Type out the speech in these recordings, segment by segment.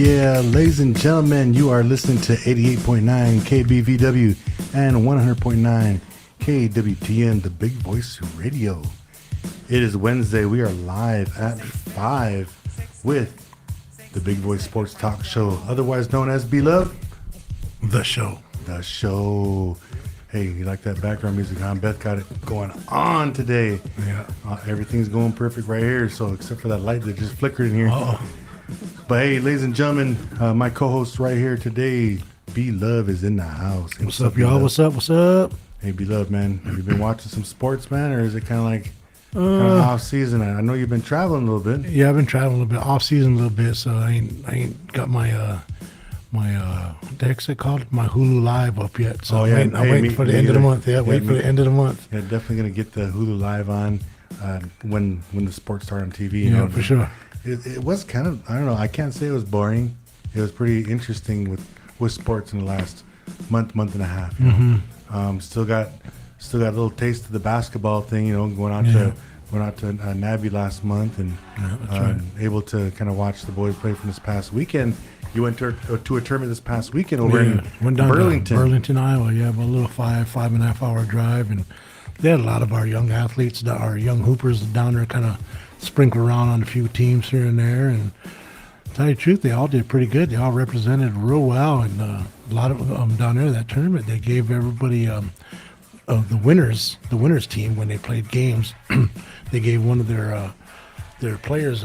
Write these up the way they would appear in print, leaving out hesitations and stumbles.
Yeah, ladies and gentlemen, you are listening to 88.9 KBVW and 100.9 KWTN, the Big Voice Radio. It is Wednesday. We are live at 5 with the Big Voice Sports Talk Show, otherwise known as BLUV. The show. The show. Hey, you like that background music, huh? Beth got it going on today. Yeah. Everything's going perfect right here, so except for that light that just flickered in here. Oh. But hey, ladies and gentlemen, my co-host right here today, BLUV, is in the house. Hey, What's up, y'all? What's up? What's up? Hey, BLUV, man. Have you been watching some sports, man, or is it kind of like off season? I know you've been traveling a little bit. Yeah, I've been traveling a little bit, off season a little bit, so I ain't got my what the heck's it called? My Hulu Live up yet. So I'm waiting for the end of the month. Yeah, wait for the end of the month. Yeah, definitely gonna get the Hulu Live on when the sports start on TV. You yeah, know? for sure. It was kind of, I don't know, I can't say it was boring. It was pretty interesting with sports in the last month and a half. You know? Still got a little taste of the basketball thing. You know, going out to Navy last month and able to kind of watch the boys play from this past weekend. You went to a tournament this past weekend over in Burlington. Burlington, Iowa. Yeah, about a little 5.5 hour drive, and they had a lot of our young athletes, our young hoopers down there, kind of sprinkled around on a few teams here and there. And to tell you the truth, they all did pretty good. They all represented real well, and a lot of them down there that tournament, they gave everybody of the winners team when they played games. They gave one of their players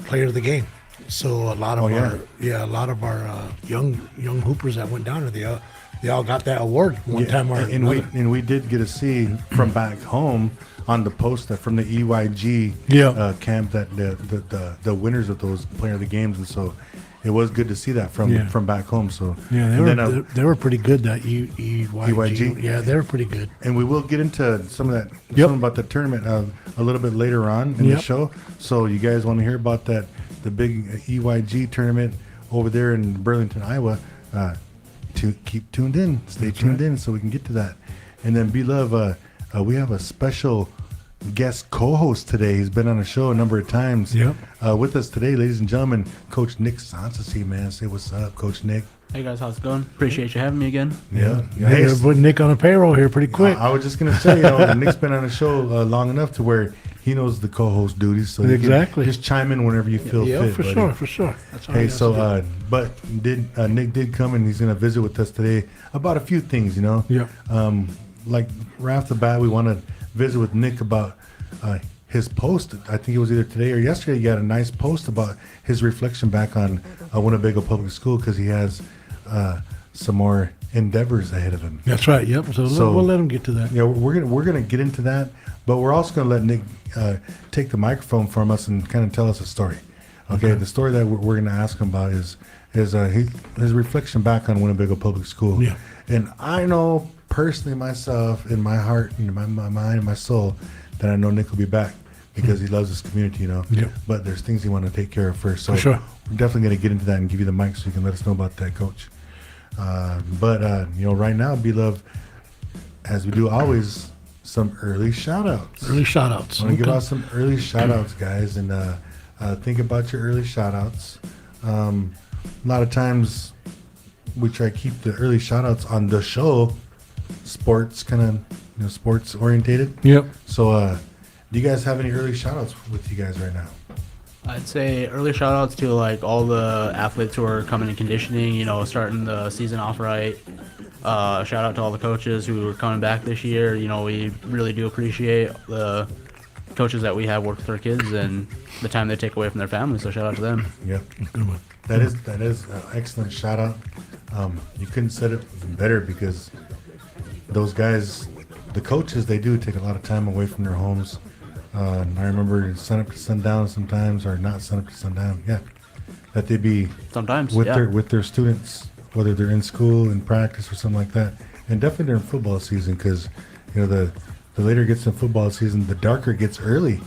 player of the game. So a lot of our young hoopers that went down there, they all got that award one time or another. And we did get to see from back home on the post that from the EYG camp that the winners of those player of the games, and so it was good to see that from back home. So they were pretty good, that EYG. Yeah, they were pretty good. And we will get into some of that something about the tournament a little bit later on in the show. So you guys want to hear about that, the big EYG tournament over there in Burlington, Iowa, to keep tuned in. Stay tuned in so we can get to that. And then BLUV, we have a special guest co-host today. He's been on the show a number of times. With us today, ladies and gentlemen, Coach Nick Sanssouci, man. Say what's up, Coach Nick. Hey guys, how's it going? Appreciate you having me again. Yeah. Hey, you're putting Nick on a payroll here pretty quick. I was just gonna say, Nick's been on the show long enough to where he knows the co-host duties, so you can just chime in whenever you feel fit. Yeah, for sure. That's all. Hey, so but Nick did come and he's gonna visit with us today about a few things, you know. Yeah. Like right off the bat, we want to visit with Nick about his post. I think it was either today or yesterday. He got a nice post about his reflection back on Winnebago Public School, because he has some more endeavors ahead of him. That's right. Yep. So we'll let him get to that. Yeah, we're gonna get into that, but we're also gonna let Nick take the microphone from us and kind of tell us a story. Okay. The story that we're gonna ask him about is his reflection back on Winnebago Public School. Yeah. And I know personally myself, in my heart, in my mind, and my soul, that I know Nick will be back because he loves this community, you know. Yeah. But there's things he want to take care of first. So for sure. We're definitely going to get into that and give you the mic so you can let us know about that, Coach. But right now, BLUV, as we do always, some early shout-outs. Early shout-outs. I want to give out some early shout-outs, guys, and think about your early shout-outs. A lot of times we try to keep the early shout-outs on the show sports sports orientated. Yep. So do you guys have any early shout-outs with you guys right now? I'd say early shout outs to like all the athletes who are coming in conditioning, starting the season off right. Shout out to all the coaches who are coming back this year. We really do appreciate the coaches that we have work with our kids and the time they take away from their families. So shout out to them. Yep. Good one. That is an excellent shout out. You couldn't said it better, because those guys, the coaches, they do take a lot of time away from their homes. I remember sun up to sundown sometimes, or not sun up to sundown. Yeah, that they be sometimes with their students, whether they're in school, in practice, or something like that. And definitely during football season, because the later it gets in football season, the darker it gets early.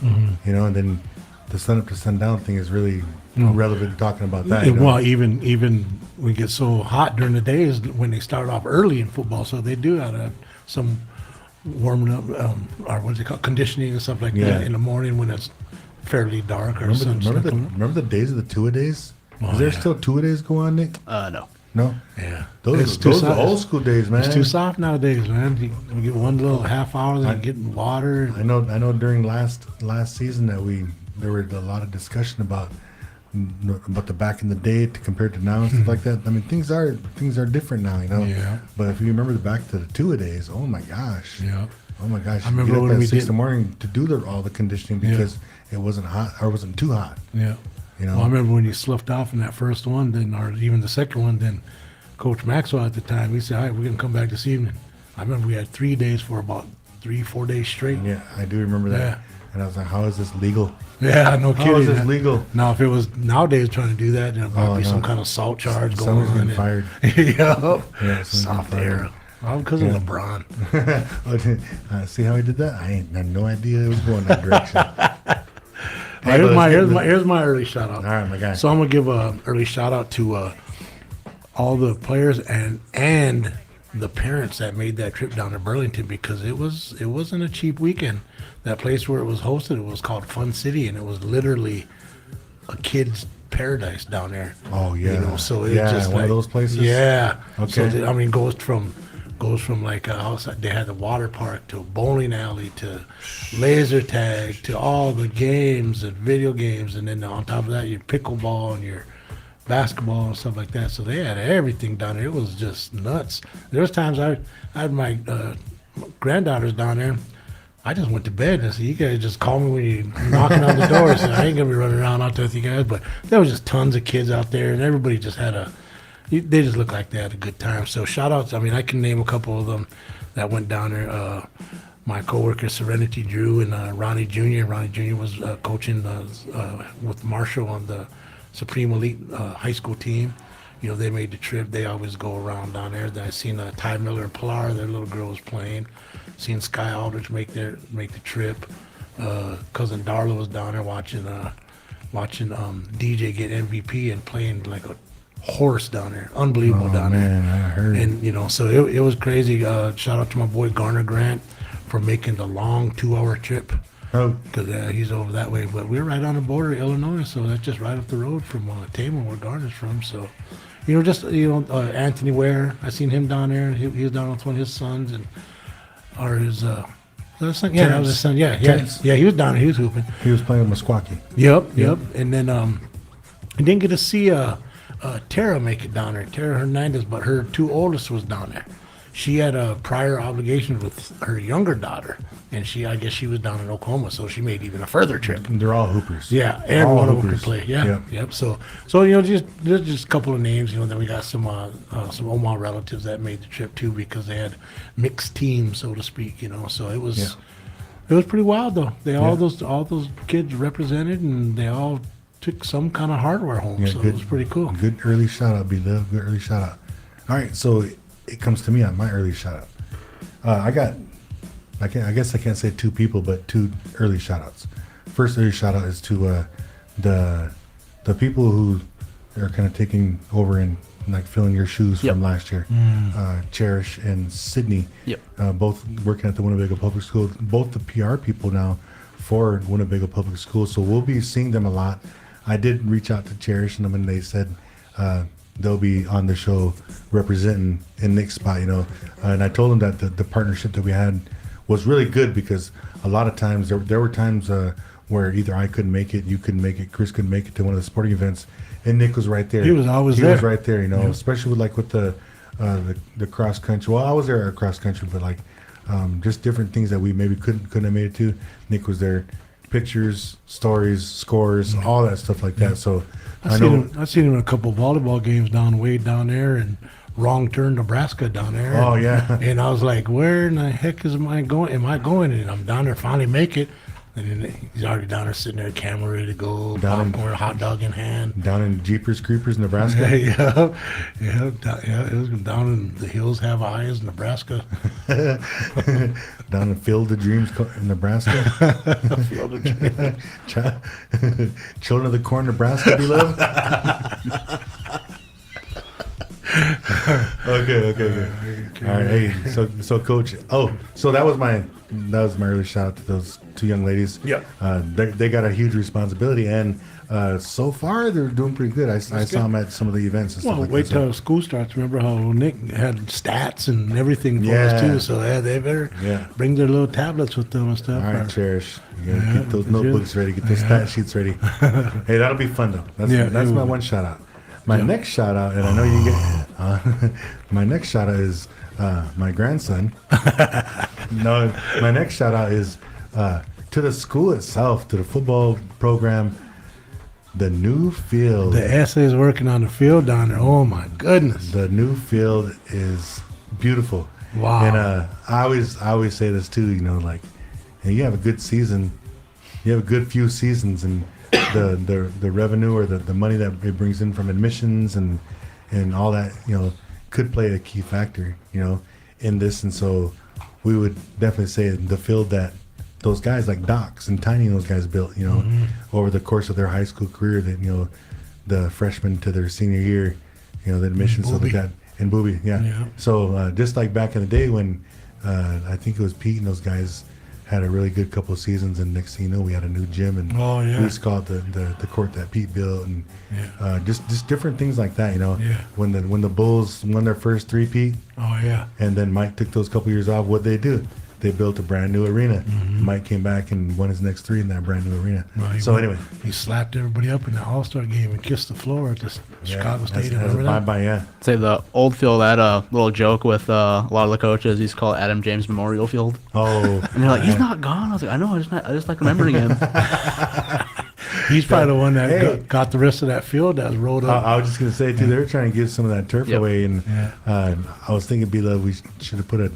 And then the sun up to sundown thing is really relevant talking about that. Well, even we get so hot during the days when they start off early in football, so they do have some warming up, or what's it called, conditioning and stuff like that in the morning when it's fairly dark or remember the days of the two-a-days? Is there still two-a-days go on, Nick? No. No? Yeah. Those are old school days, man. It's too soft nowadays, man. You get one little half hour, then you get in water. I know during last season that there were a lot of discussion about the back in the day compared to now and stuff like that. I mean, things are different now, you know. Yeah. But if you remember back to the two-a-days, oh my gosh. Yeah. Oh my gosh. I remember get up when at we 6 in did- the morning to do all the conditioning because it wasn't hot or wasn't too hot. Yeah. You know. Well, I remember when you sloughed off in that first one, then or even the second one, then Coach Maxwell at the time, he said, all right, we're going to come back this evening. I remember we had 3 days for about 3-4 days straight. Yeah, I do remember that. Yeah. And I was like, how is this legal? Yeah, no kidding. How is this legal? Now, if it was nowadays trying to do that, there'd probably be no. some kind of salt charge going Someone's on. getting and- fired. Yeah. Yeah, someone's Soft getting air. fired. Well, because of LeBron. See how he did that? I had no idea it was going that direction. Hey, Here's my early shout out. All right, my guy. So I'm gonna give a early shout out to all the players and the parents that made that trip down to Burlington, because it wasn't a cheap weekend. That place where it was hosted, it was called Fun City, and it was literally a kid's paradise down there. Oh yeah. You know, so it yeah, just one like of those places. Yeah. Okay. So I mean, goes from like outside. They had the water park to a bowling alley to laser tag to all the games and video games, and then on top of that, your pickleball and your basketball and stuff like that. So they had everything down there. It was just nuts. There was times I had my granddaughters down there. I just went to bed and I said, you guys just call me when you're knocking on the door. I said, I ain't going to be running around out there with you guys. But there was just tons of kids out there, and everybody just they just looked like they had a good time. So shout outs. I mean, I can name a couple of them that went down there. My coworker, Serenity Drew, and Ronnie Jr. Ronnie Jr. was coaching with Marshall on the Supreme Elite high school team. You know, they made the trip. They always go around down there. Then I seen Ty Miller and Pilar, their little girl was playing. Seen Sky Aldridge make the trip. Cousin Darla was down there watching DJ get MVP and playing like a horse down there. Unbelievable down man, there. I heard. And you know, so it was crazy. Shout out to my boy Garner Grant for making the long 2-hour trip. Oh, Because he's over that way, but we're right on the border of Illinois, so that's just right up the road from Tama, where Garner's from. So, you know, Anthony Ware, I seen him down there. He was down with one of his sons, and or his son. Yeah, that was his son. Yeah, Terrence. he was down there. He was hooping. he was playing with Meskwaki. Yep. And then I didn't get to see Tara make it down there, Tara Hernandez, but her 2 oldest was down there. She had a prior obligation with her younger daughter, and I guess she was down in Oklahoma, so she made even a further trip. They're all hoopers. Yeah, every All one of them could hoopers. play. Yeah, Yep. yep. So you know, there's just a couple of names. You know, then we got some Omaha relatives that made the trip too, because they had mixed teams, so to speak. You know, so it was pretty wild though. All those kids represented, and they all took some kind of hardware home. Yeah, so good. it was pretty cool. Good early shout out, BLUV. Good early shout out. All right, so it comes to me on my early shout out. I guess I can't say 2 people, but 2 early shout outs. First early shout out is to the people who are kind of taking over and like filling your shoes Yep. from last year. Cherish and Sydney, Yep. both working at the Winnebago Public School, both the PR people now for Winnebago Public School. So we'll be seeing them a lot. I did reach out to Cherish and them, and they said they'll be on the show representing in Nick's spot, you know. And I told them that the partnership that we had was really good, because a lot of times there were times where either I couldn't make it, you couldn't make it, Chris couldn't make it to one of the sporting events, and Nick was right there. He was always He there. was right there, you know, especially with the cross country. Well, I was there at cross country, but like just different things that we maybe couldn't have made it to. Nick was there. Pictures, stories, scores, all that stuff like that. So I know. I've seen him in a couple of volleyball games way down there, and Wrong Turn, Nebraska down there. Oh, yeah. And I was like, where in the heck am I going? And I'm down there, finally make it. And then he's already down there sitting there, camera ready to go, popcorn, hot dog in hand. Down in Jeepers Creepers, Nebraska. It was down in the hills have eyes, Nebraska. Down in Field of Dreams, Nebraska. Children of the Corn, Nebraska, beloved. Okay. All right. Hey, so coach. Oh, so that was my early shout out to those two young ladies. Yeah. They got a huge responsibility, and so far they're doing pretty good. I saw them at some of the events and stuff Well, like wait that. till school starts. Remember how Nick had stats and everything for us Yeah. too. So they better Yeah. bring their little tablets with them and stuff. All right, Or- Cherish. You gotta Yeah, get those that's notebooks it. ready, get those stat sheets ready. Hey, that'll be fun though. That's Yeah, that's it my will. one shout out. My next shout out, and I know you get. My next shout out is my grandson. No, my next shout out is to the school itself, to the football program. The new field. The essays working on the field down there. Oh my goodness! The new field is beautiful. Wow. And I always say this too. You know, like, hey, you have a good season, you have a good few seasons, and the revenue or the money that it brings in from admissions and all that, you know, could play a key factor, you know, in this. And so we would definitely say the field that those guys like Docs and Tiny and those guys built, you know, over the course of their high school career, that, you know, the freshman to their senior year, you know, the admissions, so they got, and Booby, yeah. So just like back in the day when I think it was Pete and those guys had a really good couple of seasons, and next thing you know, we had a new gym, and we used to call it the court that Pete built, and just different things like that, you know. Yeah. When the Bulls won their first three-peat, Oh yeah. and then Mike took those couple years off, what'd they do? They built a brand new arena. Mike came back and won his next three in that brand new arena. Well, So anyway, he slapped everybody up in the All-Star game and kissed the floor at the Chicago Stadium. As a Remember that? bye-bye, yeah. Say the old field had a little joke with a lot of the coaches. He's called Adam James Memorial Field, Oh, and they're like, "He's not gone." I was like, "I know, I just like remembering him." He's probably the one that Hey. got the rest of that field that was rolled up. I was just gonna say too. They were trying to give some of that turf Yep. away, and Yeah. I was thinking, BLUV, we should have put a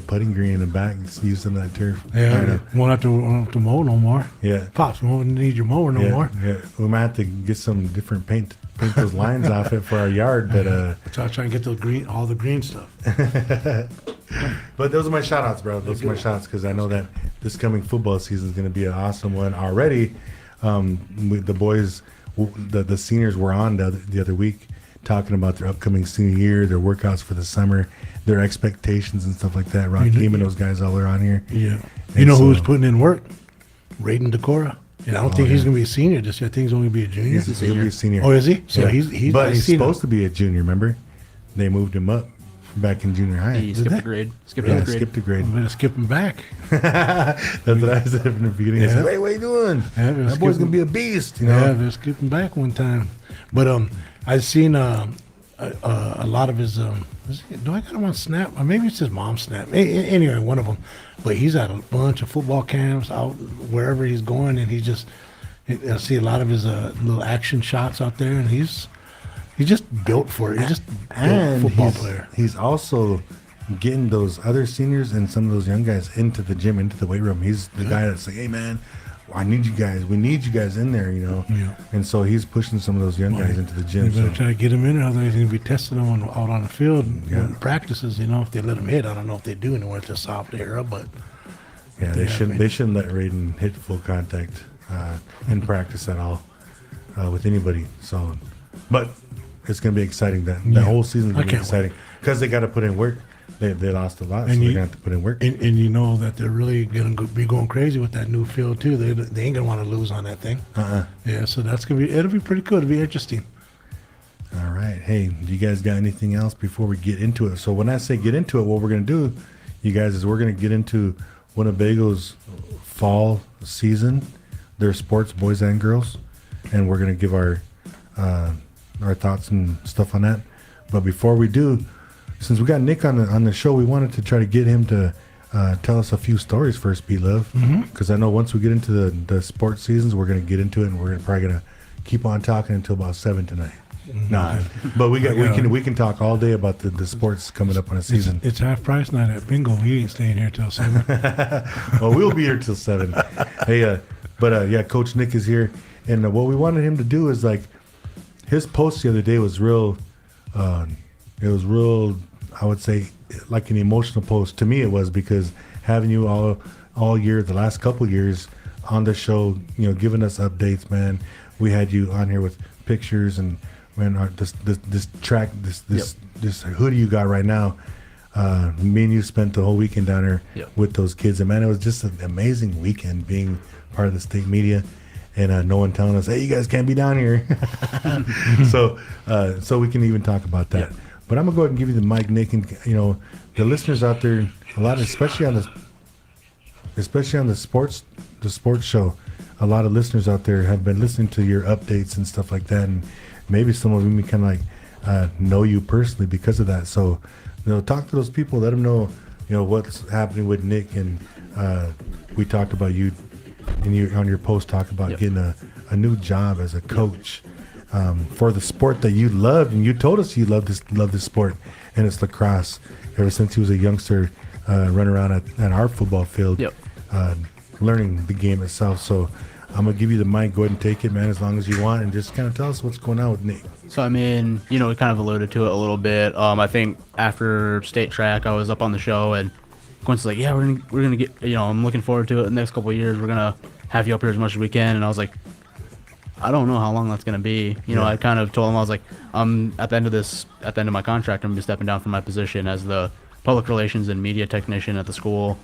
putting green in the back and use some of that turf. Yeah, won't have to mow no more. Yeah. Pops won't need your mower no Yeah, more. yeah. We might have to get some different paint those lines off it for our yard, but So I try and get all the green stuff. but those are my shout outs, bro. Those are my shout outs, because I know that this coming football season is going to be an awesome one already. The boys, the seniors were on the other week talking about their upcoming senior year, their workouts for the summer, their expectations and stuff like that. Rock Game and those guys all are on here. Yeah. And You know so- who's putting in work? Raiden Decora. And I don't think he's going to be a senior this year. I think he's only going to be a junior. He'll be a senior. Oh, is he? So Yeah. he's but I've he's seen him. supposed to be a junior. Remember, they moved him up back in junior high. He skipped that? a grade. Yeah, skipped a grade. I'm going to skip him back. That's what I said in the beginning. I said, Yeah. "Hey, what are you doing? Yeah, they're that boy's skipping- gonna be a beast," you know. Yeah, they're skipping back one time. But I've seen a lot of his. Do I got him on Snap? Or maybe it's his mom's Snap. Anyway, one of them. But he's at a bunch of football camps out wherever he's going, and I see a lot of his little action shots out there, and he's just built for it. He's just built And football player. he's also getting those other seniors and some of those young guys into the gym, into the weight room. He's the guy that's like, "Hey, man, I need you guys. We need you guys in there," you know. Yeah. And so he's pushing some of those young guys into the You gym. better So. try to get him in there, otherwise he's going to be testing them out on the field Yeah. in practices. You know, if they let him hit, I don't know if they do anywhere to soft air, but Yeah, they Yeah, shouldn't. man. They shouldn't let Raiden hit full contact in practice at all with anybody. So, but it's going to be exciting. That Yeah. whole season's I going to be can't exciting because they got to put in work. They lost a lot, so And they're you- going to have to put in work. And you know that they're really going to be going crazy with that new field too. They ain't going to want to lose on that thing. Yeah, so it'll be pretty cool. It'll be interesting. All right. Hey, do you guys got anything else before we get into it? So when I say get into it, what we're going to do, you guys, is we're going to get into Winnebago's fall season, their sports, boys and girls, and we're going to give our thoughts and stuff on that. But before we do, since we got Nick on the show, we wanted to try to get him to tell us a few stories first, BLUV, because I know once we get into the sports seasons, we're going to get into it, and we're probably going to keep on talking until about 7 tonight. Nah, but we can talk all day about the sports coming up on a season. It's half price night at bingo. We ain't staying here till 7. Well, we'll be here till 7. Hey, yeah, Coach Nick is here, and what we wanted him to do is like his post the other day was real. It was real. I would say like an emotional post to me. It was because having you all year, the last couple years on the show, you know, giving us updates, man. We had you on here with pictures and man, this track, this hoodie you got right now. Me and you spent the whole weekend down there with those kids, and man, it was just an amazing weekend being part of the state media, and no one telling us, hey, you guys can't be down here. so we can even talk about that. But I'm gonna go ahead and give you the mic, Nick, and the listeners out there, a lot, especially on the sports show, a lot of listeners out there have been listening to your updates and stuff like that, and maybe some of them kind of like know you personally because of that. So, talk to those people, let them know, what's happening with Nick, and we talked about you, and on your post talk about getting a new job as a coach for the sport that you loved, and you told us you love this sport, and it's lacrosse. Ever since he was a youngster, running around at our football field, learning the game itself. So I'm gonna give you the mic. Go ahead and take it, man, as long as you want, and just kind of tell us what's going on with Nick. So I mean, we kind of alluded to it a little bit. I think after state track, I was up on the show, and Quincy's like, "Yeah, we're gonna get. I'm looking forward to it. The next couple of years, we're gonna have you up here as much as we can." And I was like, I don't know how long that's gonna be. I kind of told him, I was like, at the end of my contract, I'm gonna be stepping down from my position as the public relations and media technician at the school.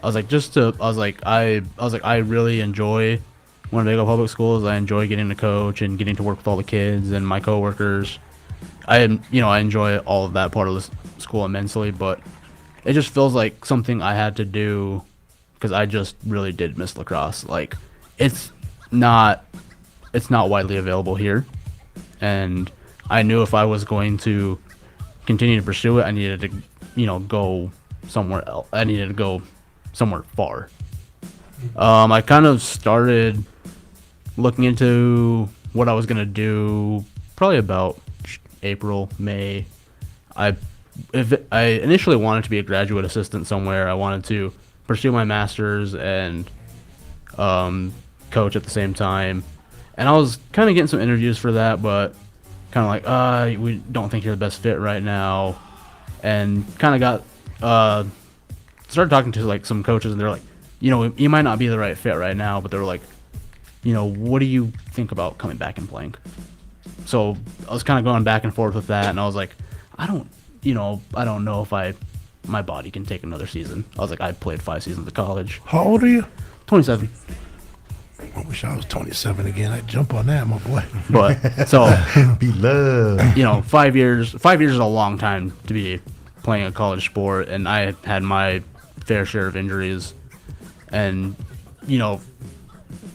I was like, I really enjoy Winnebago Public Schools. I enjoy getting to coach and getting to work with all the kids and my coworkers. I enjoy all of that part of the school immensely, but it just feels like something I had to do because I just really did miss lacrosse. Like, it's not widely available here, and I knew if I was going to continue to pursue it, I needed to, go somewhere else. I needed to go somewhere far. I kind of started looking into what I was gonna do probably about April, May. I initially wanted to be a graduate assistant somewhere. I wanted to pursue my master's and coach at the same time. And I was kind of getting some interviews for that, but kind of like, we don't think you're the best fit right now. And kind of got, started talking to like some coaches, and they're like, you might not be the right fit right now, but they were like, what do you think about coming back and playing? So I was kind of going back and forth with that, and I was like, I don't know if my body can take another season. I was like, I played 5 seasons of college. How old are you? 27. I wish I was 27 again. I'd jump on that, my boy. But so Be loved. 5 years. 5 years is a long time to be playing a college sport, and I had my fair share of injuries. And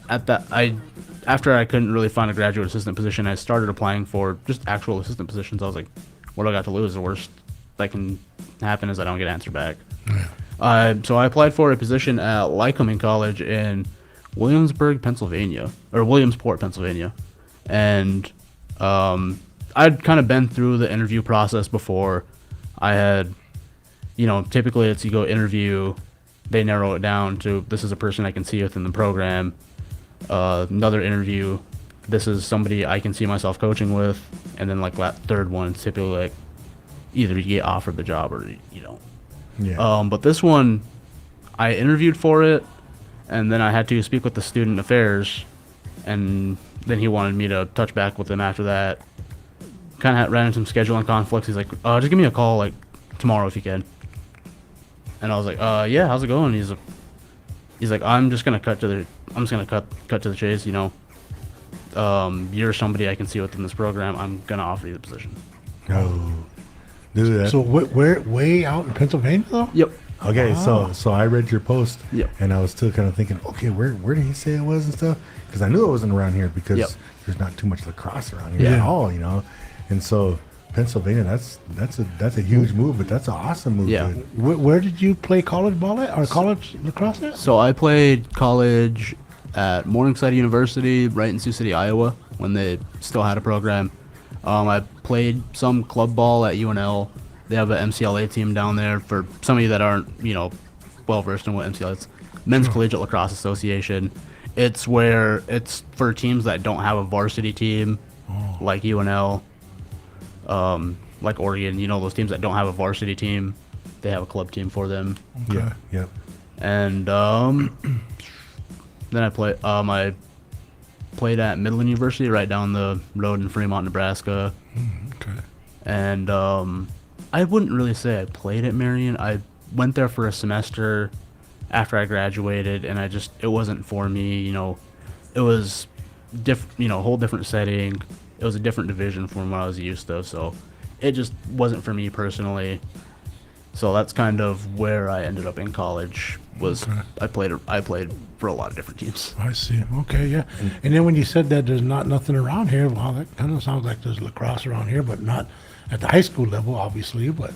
after I couldn't really find a graduate assistant position, I started applying for just actual assistant positions. I was like, what do I got to lose? The worst that can happen is I don't get an answer back. Yeah. So I applied for a position at Lycoming College in Williamsport, Pennsylvania, and I'd kind of been through the interview process before. I had, typically it's you go interview, they narrow it down to this is a person I can see within the program. Another interview, this is somebody I can see myself coaching with, and then like that third one, it's typically like either you get offered the job or you don't. Yeah. But this one, I interviewed for it, and then I had to speak with the student affairs, and then he wanted me to touch back with him after that. Kind of ran into some scheduling conflicts. He's like, just give me a call like tomorrow if you can. And I was like, yeah, how's it going? He's like, I'm just gonna cut to the chase. You're somebody I can see within this program. I'm gonna offer you the position. No. Do that. So where way out in Pennsylvania though? Yep. Okay, Wow. so I read your post, Yep. and I was still kind of thinking, okay, where did he say it was and stuff? Because I knew it wasn't around here because Yep. there's not too much lacrosse around here Yeah. at all, And so Pennsylvania, that's a huge move, but that's an awesome move. Yeah. Dude. Where did you play college ball at, or college lacrosse at? So I played college at Morningside University, right in Sioux City, Iowa, when they still had a program. I played some club ball at UNL. They have an MCLA team down there. For some of you that aren't, well versed in what MCLA is, Men's Collegiate Lacrosse Association. It's where it's for teams that don't have a varsity team, like UNL, like Oregon. Those teams that don't have a varsity team, they have a club team for them. Yeah, yeah. And then I played at Midland University right down the road in Fremont, Nebraska. Okay. And I wouldn't really say I played at Marion. I went there for a semester after I graduated, and it wasn't for me. You know, it was a whole different setting. It was a different division from what I was used to, so it just wasn't for me personally. So that's kind of where I ended up in college. Okay. I played for a lot of different teams. I see. Okay, yeah. And then when you said that there's nothing around here, well, that kind of sounds like there's lacrosse around here, but not at the high school level, obviously, but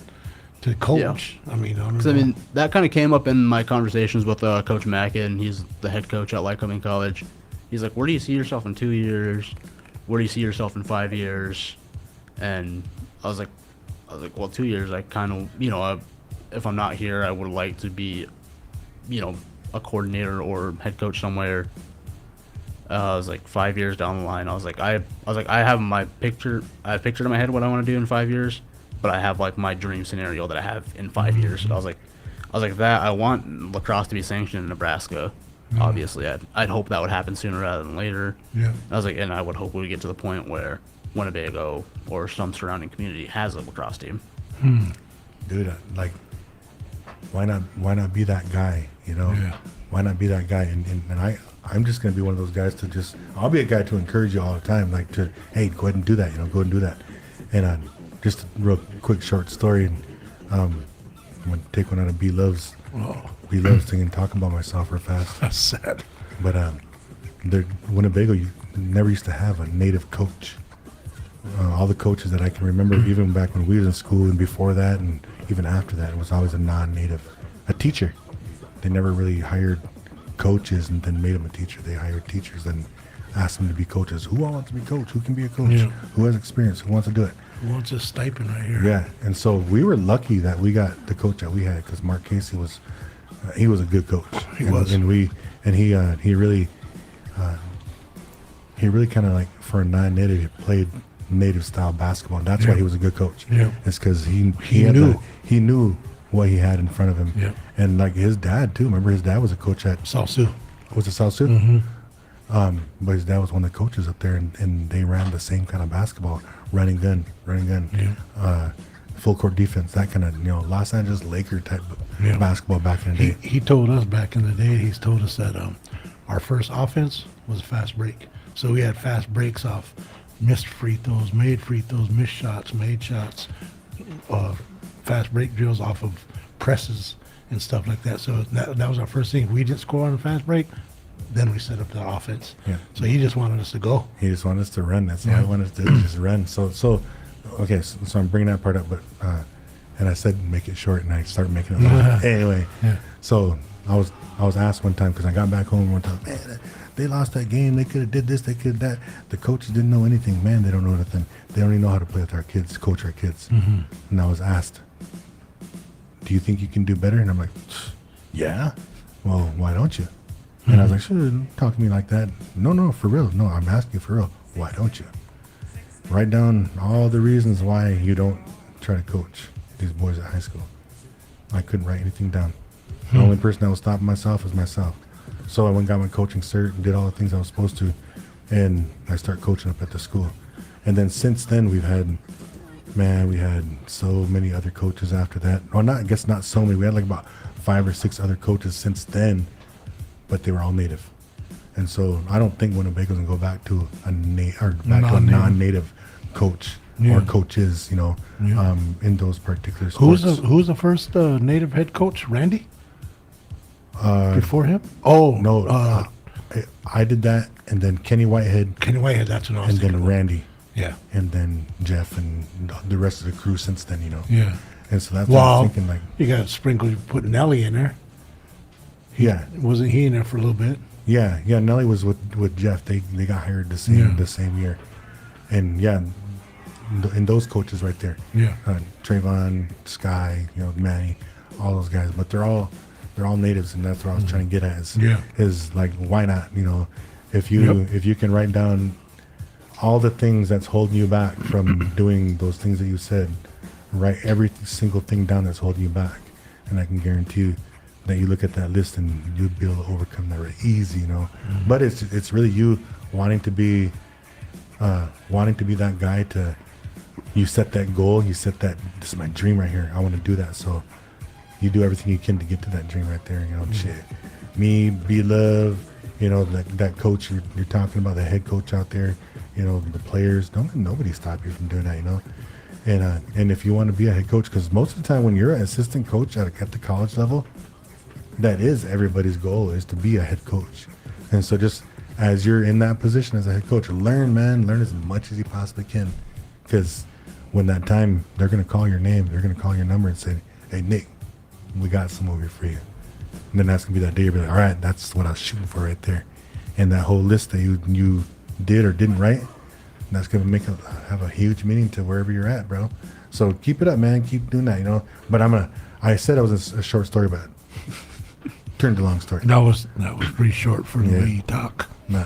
to coach. Yeah. I mean, I don't So, know. I mean, that kind of came up in my conversations with Coach Mackin. He's the head coach at Lycoming College. He's like, where do you see yourself in 2 years? Where do you see yourself in 5 years? And I was like, well, 2 years, I kind of, if I'm not here, I would like to be, a coordinator or head coach somewhere. I was like 5 years down the line. I have my picture. I have a picture in my head what I want to do in 5 years, but I have like my dream scenario that I have in 5 years. And I was like that. I want lacrosse to be sanctioned in Nebraska. Obviously, I'd hope that would happen sooner rather than later. Yeah. I was like, and I would hope we would get to the point where Winnebago or some surrounding community has a lacrosse team. Dude, like, why not be that guy? Yeah. Why not be that guy? And I'm just gonna be one of those guys I'll be a guy to encourage you all the time, like hey, go ahead and do that. Go ahead and do that. And just a real quick short story. I'm gonna take one out of BLUV's thing and talk about myself real fast. That's sad. But Winnebago, you never used to have a native coach. All the coaches that I can remember, even back when we was in school and before that, and even after that, it was always a teacher. They never really hired coaches and then made them a teacher. They hired teachers and asked them to be coaches. Who wants to be coach? Who can be a coach? Yeah. Who has experience? Who wants to do it? Who wants a stipend right here? Yeah, and so we were lucky that we got the coach that we had, because Mark Casey was he was a good coach. He was. He really kind of, like, for a non-native, he played native style basketball, and that's why he was a good coach. Yeah. It's because he knew what he had in front of him. Yeah. And like his dad too. Remember, his dad was a coach at South Sioux. Was it South Sioux? Mm-hmm. But his dad was one of the coaches up there, and they ran the same kind of basketball, running gun, Yeah. full court defense, that kind of Los Angeles Laker type Yeah. basketball back in the day. He told us back in the day, he's told us that our first offense was a fast break. So we had fast breaks off missed free throws, made free throws, missed shots, made shots, fast break drills off of presses and stuff like that. So that was our first thing. If we didn't score on a fast break, then we set up the offense. Yeah. So he just wanted us to go. He just wanted us to run. That's all he wanted us to do, just run. So I'm bringing that part up, but and I said make it short, and I started making it long. Anyway, so I was asked one time, because I got back home one time, man, they lost that game. They could have did this. They could have that. The coaches didn't know anything. Man, they don't know nothing. They don't even know how to play with our kids, coach our kids. Mm-hmm. And I was asked, do you think you can do better? And I'm like, yeah. Well, why don't you? And I was like, sure, don't talk to me like that. No, for real. No, I'm asking you for real. Why don't you? Write down all the reasons why you don't try to coach these boys at high school. I couldn't write anything down. The only person that was stopping myself was myself. So I went and got my coaching cert and did all the things I was supposed to, and I started coaching up at the school. And then since then we had so many other coaches after that. Well, I guess not so many. We had like about 5 or 6 other coaches since then, but they were all native. And so I don't think Winnebago's gonna go back to a non-native coach or coaches, in those particular sports. Who's the first native head coach? Randy? Before him? Oh No, I did that, and then Kenny Whitehead, that's what I was and thinking then about. Randy, and then Jeff, and the rest of the crew since then, Yeah. And so that's what I was thinking, like, you got to sprinkle, you put Nelly in there. Wasn't he in there for a little bit? Yeah. Nelly was with Jeff. They got hired the same year, and and those coaches right there, Trayvon, Sky, Manny, all those guys, but they're all natives, and that's what I was trying to get at. Is like, why not? If you can write down all the things that's holding you back from doing those things that you said, write every single thing down that's holding you back, and I can guarantee you that you look at that list and you'd be able to overcome that really easy. But it's really you wanting to be that guy to, you set that goal, you set that, this is my dream right here, I want to do that. So you do everything you can to get to that dream right there. You know, shit. Me, BLUV, you know, that coach you're talking about, the head coach out there, you know, the players, don't let nobody stop you from doing that, you know. And if you want to be a head coach, because most of the time when you're an assistant coach at the college level, that is everybody's goal, is to be a head coach. And so just as you're in that position as a head coach, learn as much as you possibly can, because when that time, they're going to call your name, they're going to call your number and say, hey, Nick, we got some over here for you. And then that's going to be that day you'll be like, all right, that's what I was shooting for right there. And that whole list that you did or didn't write, that's going to have a huge meaning to wherever you're at, bro. So keep it up, man. Keep doing that, you know. But I said it was a short story, but turned to a long story. That was pretty short for the way you talk. Nah.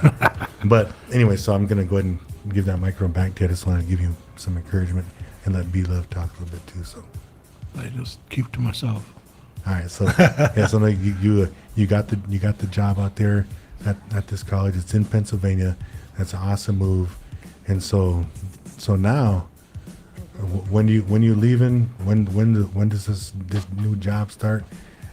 But anyway, so I'm going to go ahead and give that microphone back to you. I just want to give you some encouragement and let BLUV talk a little bit too. So I just keep to myself. all right, so so like you got the job out there at this college. It's in Pennsylvania. That's an awesome move. And so now, when you leaving? When does this new job start?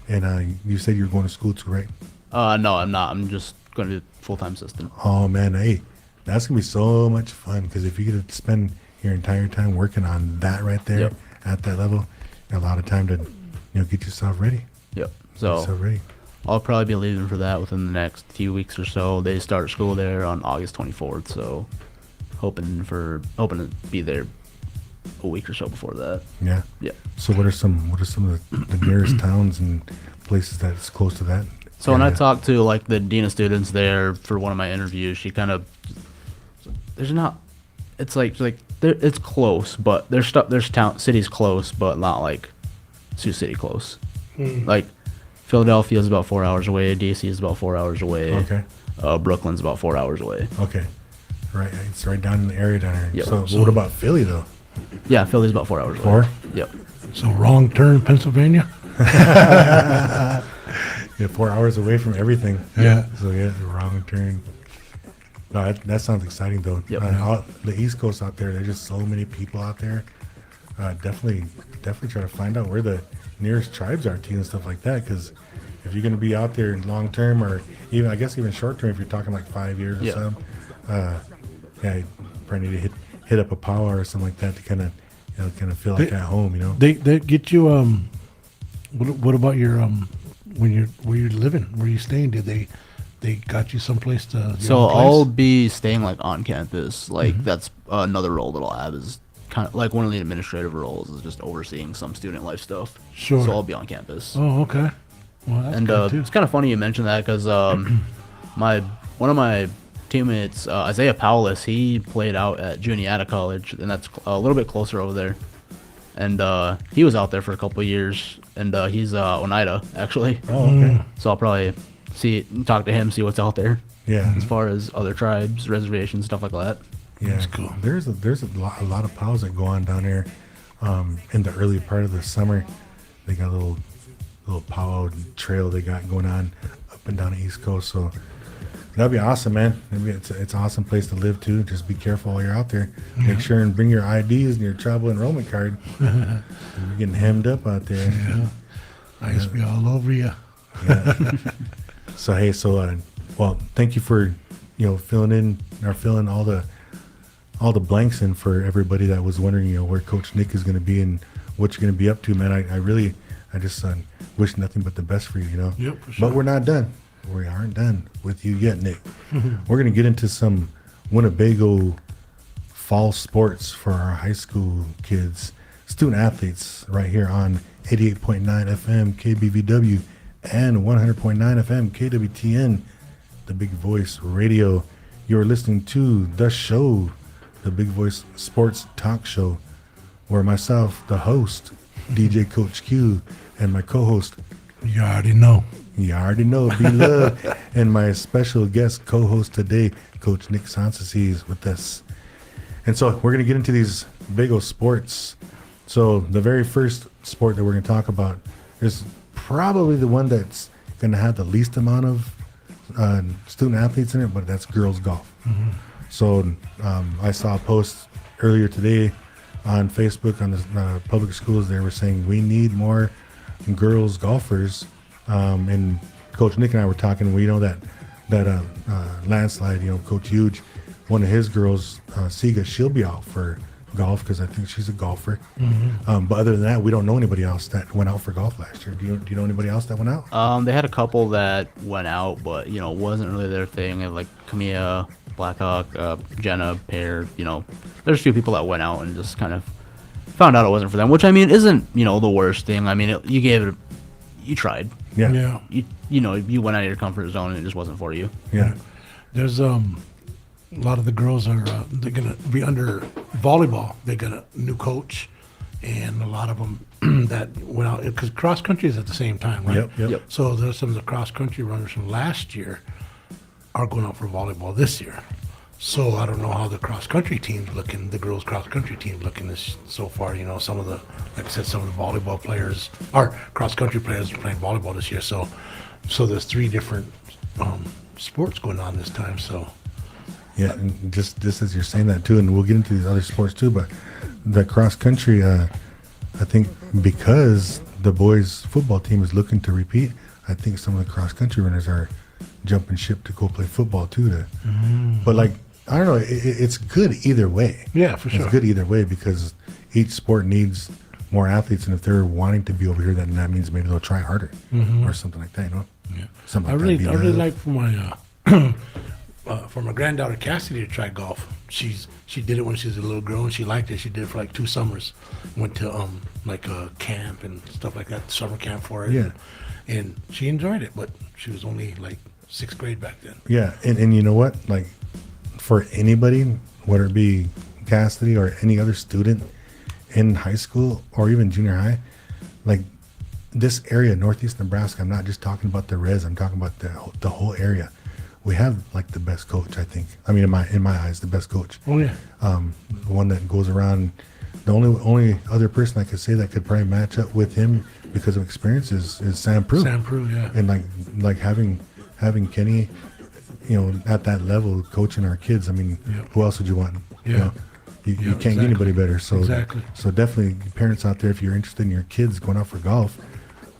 And you said you're going to school too, right? No, I'm not. I'm just going to be full-time assistant. Oh man, hey, that's gonna be so much fun, because if you get to spend your entire time working on that right there, Yep. at that level, you have a lot of time to get yourself ready. Yep. Get So yourself ready. I'll probably be leaving for that within the next few weeks or so. They start school there on August 24th, so hoping to be there a week or so before that. Yeah. Yeah. So what are some of the nearest towns and places that's close to that? So when I area? talked to like the dean of students there for one of my interviews, she kind of it's close, but there's cities close, but not like Sioux City close. Like Philadelphia is about 4 hours away, DC is about 4 hours away. Okay. Brooklyn's about 4 hours away. Okay. Right. It's right down in the area down here. Yep. So what about Philly though? Yeah, Philly's about 4 hours away. 4? Yep. So wrong turn, Pennsylvania. Yeah, 4 hours away from everything. Yeah. So yeah, the wrong turn. No, that sounds exciting though. Yep. The East Coast out there, there's just so many people out there. Definitely try to find out where the nearest tribes are to you and stuff like that. Because if you're going to be out there long term, or even short term, if you're talking like 5 years or Yeah. something, you probably need to hit up a powwow or something like that to kind of feel like at home. You know. They get you. What about your where you're living? Where you staying? Did they got you someplace to? Your So own place? I'll be staying like on campus. Like that's another role that I'll have, is kind of like one of the administrative roles is just overseeing some student life stuff. Sure. So I'll be on campus. Oh, okay. Well, that's And good too. it's kind of funny you mentioned that, because one of my teammates, Isaiah Powless, he played out at Juniata College, and that's a little bit closer over there. And he was out there for a couple of years, and he's Oneida actually. Oh, okay. So I'll probably talk to him, see what's out there Yeah. as far as other tribes, reservations, stuff like that. Yeah, That's cool. There's a lot of POWs that go on down there in the early part of the summer. They got a little powwow trail they got going on up and down the East Coast. So that'd be awesome, man. It's an awesome place to live too. Just be careful while you're out there. Make sure and bring your IDs and your travel enrollment card. You're getting hemmed up out there. Yeah. I used to be all over you. Yeah. So hey, well, thank you for filling all the blanks in for everybody that was wondering where Coach Nick is going to be and what you're going to be up to, man. I just wish nothing but the best for you. Yep, for sure. But we're not done. We aren't done with you yet, Nick. We're going to get into some Winnebago fall sports for our high school kids, student athletes, right here on 88.9 FM KBVW and 100.9 FM KWTN, the Big Voice Radio. You're listening to the show, the Big Voice Sports Talk Show, where myself, the host, DJ Coach Q, and my co-host, You already know. BLUV, and my special guest co-host today, Coach Nick Sansacy, is with us. And so we're going to get into these big old sports. So the very first sport that we're going to talk about is probably the one that's going to have the least amount of student athletes in it, but that's girls golf. So I saw a post earlier today on Facebook on the public schools. They were saying we need more girls golfers. And Coach Nick and I were talking. We know that landslide. Coach Huge, one of his girls, Siga, she'll be out for golf because I think she's a golfer. But other than that, we don't know anybody else that went out for golf last year. Do you know anybody else that went out? They had a couple that went out, but wasn't really their thing. Like Camilla, Blackhawk, Jenna, Pear. There's a few people that went out and just kind of found out it wasn't for them. Which I mean isn't the worst thing. I mean you gave it, you tried. Yeah. You went out of your comfort zone and it just wasn't for you. Yeah. There's a lot of the girls are they're gonna be under volleyball. They got a new coach, and a lot of them that went out because cross country is at the same time, right? Yep. So there's some of the cross country runners from last year are going out for volleyball this year. So I don't know how the cross country team's looking. The girls cross country team looking this so far. Some of the, like I said, some of the volleyball players or cross country players are playing volleyball this year. So there's 3 different sports going on this time. So. Yeah, and just as you're saying that too, and we'll get into these other sports too, but the cross country, I think because the boys football team is looking to repeat, I think some of the cross country runners are jumping ship to go play football too. But like, I don't know, it's good either way. Yeah, for sure. It's good either way because each sport needs more athletes, and if they're wanting to be over here, then that means maybe they'll try harder or something like that. Yeah. Something I like really that. like for my granddaughter Cassidy to try golf. She did it when she was a little girl and she liked it. She did it for like 2 summers. Went to like a camp and stuff like that, summer camp for it. Yeah. And she enjoyed it, but she was only like 6th grade back then. Yeah, and you know what? Like, for anybody, whether it be Cassidy or any other student in high school or even junior high, like this area, Northeast Nebraska, I'm not just talking about the res, I'm talking about the whole area. We have like the best coach, I think. I mean, in my eyes, the best coach. Oh yeah. The one that goes around. The only other person I could say that could probably match up with him because of experience is Sam Prue. Sam Prue, yeah. And like having Kenny, at that level coaching our kids. I mean, who else would you want? Yeah. You can't get anybody better. So Exactly. So definitely, parents out there, if you're interested in your kids going out for golf,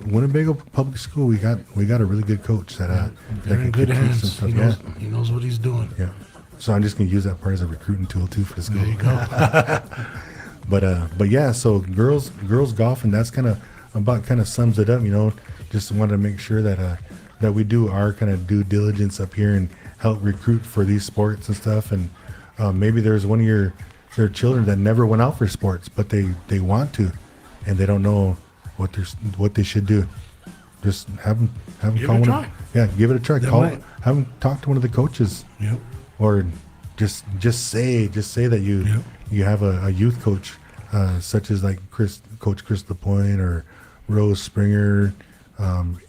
Winnebago Public School, we got a really good coach that They're in good keep hands. some He stuff. knows, he knows what he's doing. Yeah. So I'm just gonna use that part as a recruiting tool too for the school. There you go. But yeah, so girls golf, and that's kind of sums it up. Just wanted to make sure that we do our kind of due diligence up here and help recruit for these sports and stuff. And maybe there's one of your children that never went out for sports, but they want to, and they don't know what they should do. Just have them Give call it a one. try. Yeah, give it a try. They Call, might. have them talk to one of the coaches. Yep. Or just say that you have a youth coach, such as like Coach Chris LaPointe or Rose Springer,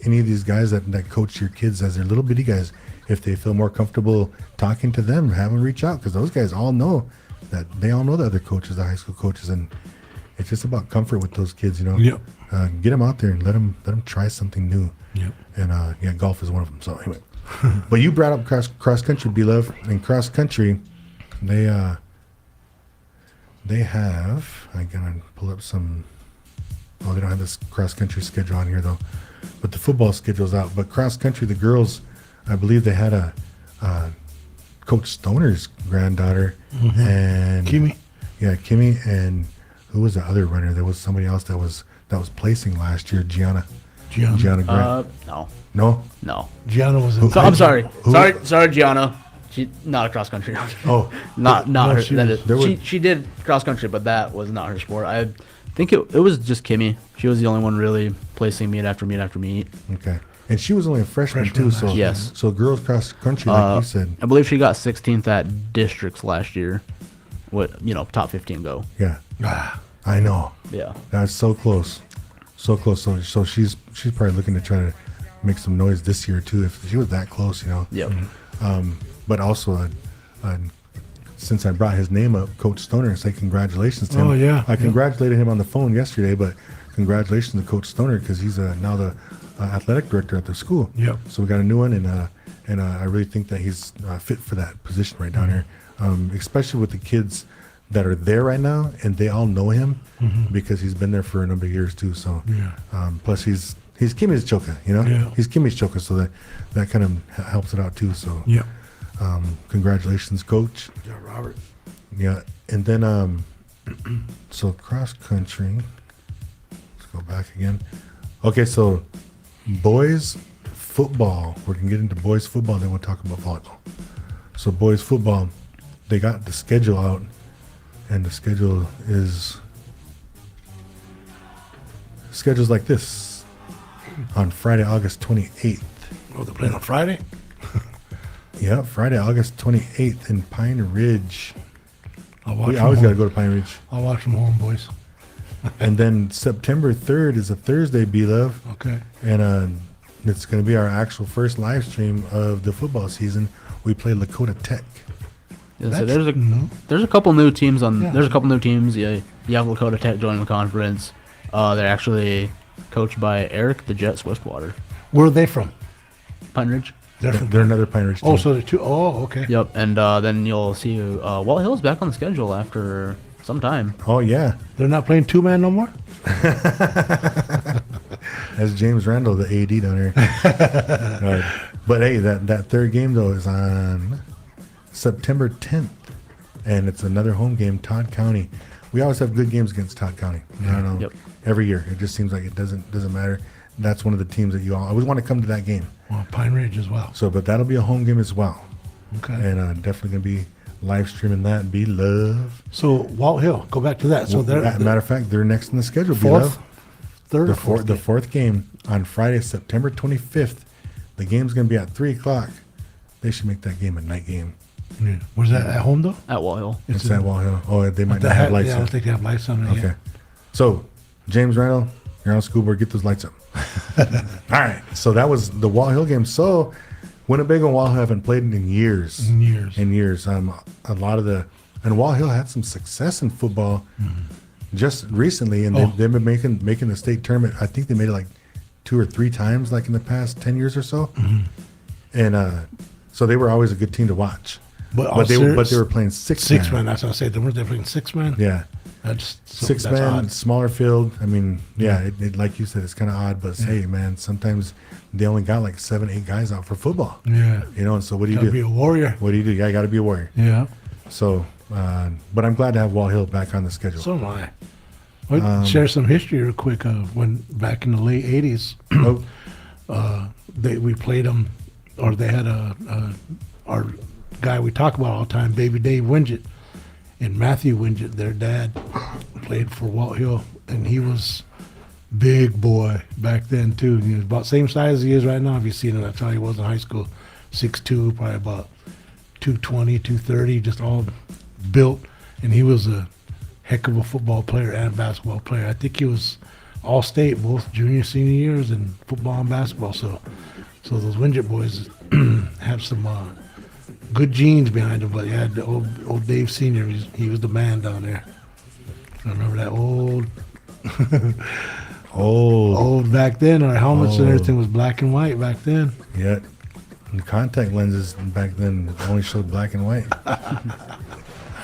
any of these guys that coach your kids as they're little bitty guys. If they feel more comfortable talking to them, have them reach out, because those guys all know the other coaches, the high school coaches, and it's just about comfort with those kids. Yep. Get them out there and let them try something new. Yep. And golf is one of them. So anyway. But you brought up cross country, BLUV, and cross country. They have. I gotta pull up some. Oh, they don't have this cross country schedule on here though, but the football schedule's out. But cross country, the girls, I believe they had a Coach Stoner's granddaughter and Kimmy. Yeah, Kimmy, and who was the other runner? There was somebody else that was placing last year. Gianna Grant. No. Gianna was in. So I'm sorry. Sorry, Gianna. She's not a cross country. Oh, not No, her. she That was- is, she did cross country, but that was not her sport. I think it was just Kimmy. She was the only one really placing meet after meet after meet. okay. And she was only a freshman too. So Yes. So girls cross country, like you said. I believe she got 16th at districts last year. What top 15 go? Yeah. Ah, I know. Yeah. That's so close. So close. So she's probably looking to try to make some noise this year too. If she was that close, Yep. But also, since I brought his name up, Coach Stoner, and say congratulations to him. Oh, yeah. I congratulated him on the phone yesterday, but congratulations to Coach Stoner, because he's now the athletic director at the school. Yep. So we got a new one, and I really think that he's fit for that position right down here, especially with the kids that are there right now, and they all know him because he's been there for a number of years too. So, plus he's Kimmy's Choka, you know, he's Kimmy's Choka, so that kind of helps it out too. So, congratulations, coach. Yeah, Robert. Yeah, and then so cross country. Let's go back again. Okay, so boys football. We're gonna get into boys football, then we'll talk about volleyball. So boys football, they got the schedule out, and the schedule's like this. On Friday, August 28th. Oh, they're playing on Friday? Yeah, Friday, August 28th in Pine Ridge. We always got to go to Pine Ridge. I'll watch from home, boys. And then September 3rd is a Thursday, BLUV. Okay. And it's going to be our actual first live stream of the football season. We play Lakota Tech. Yeah, so there's a couple new teams on. Yeah. There's a couple new teams. Yeah, you have Lakota Tech joining the conference. They're actually coached by Eric the Jet Swiftwater. Where are they from? Pine Ridge. They're another Pine Ridge team. Oh, so they're two. Oh, okay. Yep, and then you'll see Walt Hill's back on the schedule after some time. Oh, yeah. They're not playing two-man no more? That's James Randall, the AD down here. But hey, that third game though is on September 10th, and it's another home game, Todd County. We always have good games against Todd County. I don't know. Yep. Every year, it just seems like it doesn't matter. That's one of the teams that you always want to come to that game. Well, Pine Ridge as well. So, but that'll be a home game as well, Okay. and definitely gonna be live streaming that. BLUV. So Walt Hill, go back to that. So they're Matter of fact, they're next in the schedule. fourth, BLUV. third, The fourth game on Friday, September 25th. The game's gonna be at 3:00. They should make that game a night game. Yeah. Was that at home though? At Walt Hill. It's at Wall Hill. Oh, they might not have lights Yeah, I don't on. think they have lights on it Okay. yet. So, James Randall, you're on school board. Get those lights up. All right. So that was the Wall Hill game. So, Winnebago and Wall Hill haven't played in years. In years. A lot of and Wall Hill had some success in football just recently, and they've been making the state tournament. I think they made it like 2 or 3 times, like in the past 10 years or so. And so they were always a good team to watch. But they were playing six man. That's what I said. Weren't they playing 6-man? Yeah. That's Six that's man, odd. smaller field. I mean, it like you said, it's kind of odd, but hey, man, sometimes they only got like 7, 8 guys out for football. Yeah. You know, and so what do you Gotta do? be a warrior. What do you do? Yeah, you got to be a warrior. Yeah. So, but I'm glad to have Wall Hill back on the schedule. So am I. Well, share some history real quick of when back in the late 80s, we played them, or they had our guy we talk about all the time, Baby Dave Wingett, and Matthew Wingett, their dad, played for Walt Hill, and he was big boy back then too. He was about the same size as he is right now. If you've seen him, that's how he was in high school. 6'2", probably about 220, 230, just all built, and he was a heck of a football player and basketball player. I think he was all-state both junior, senior years in football and basketball. So those Wingett boys have some good genes behind him. But yeah, the old Dave Senior, he was the man down there. I remember that old back then. Our helmets and everything was black and white back then. Yeah, and contact lenses back then only showed black and white. All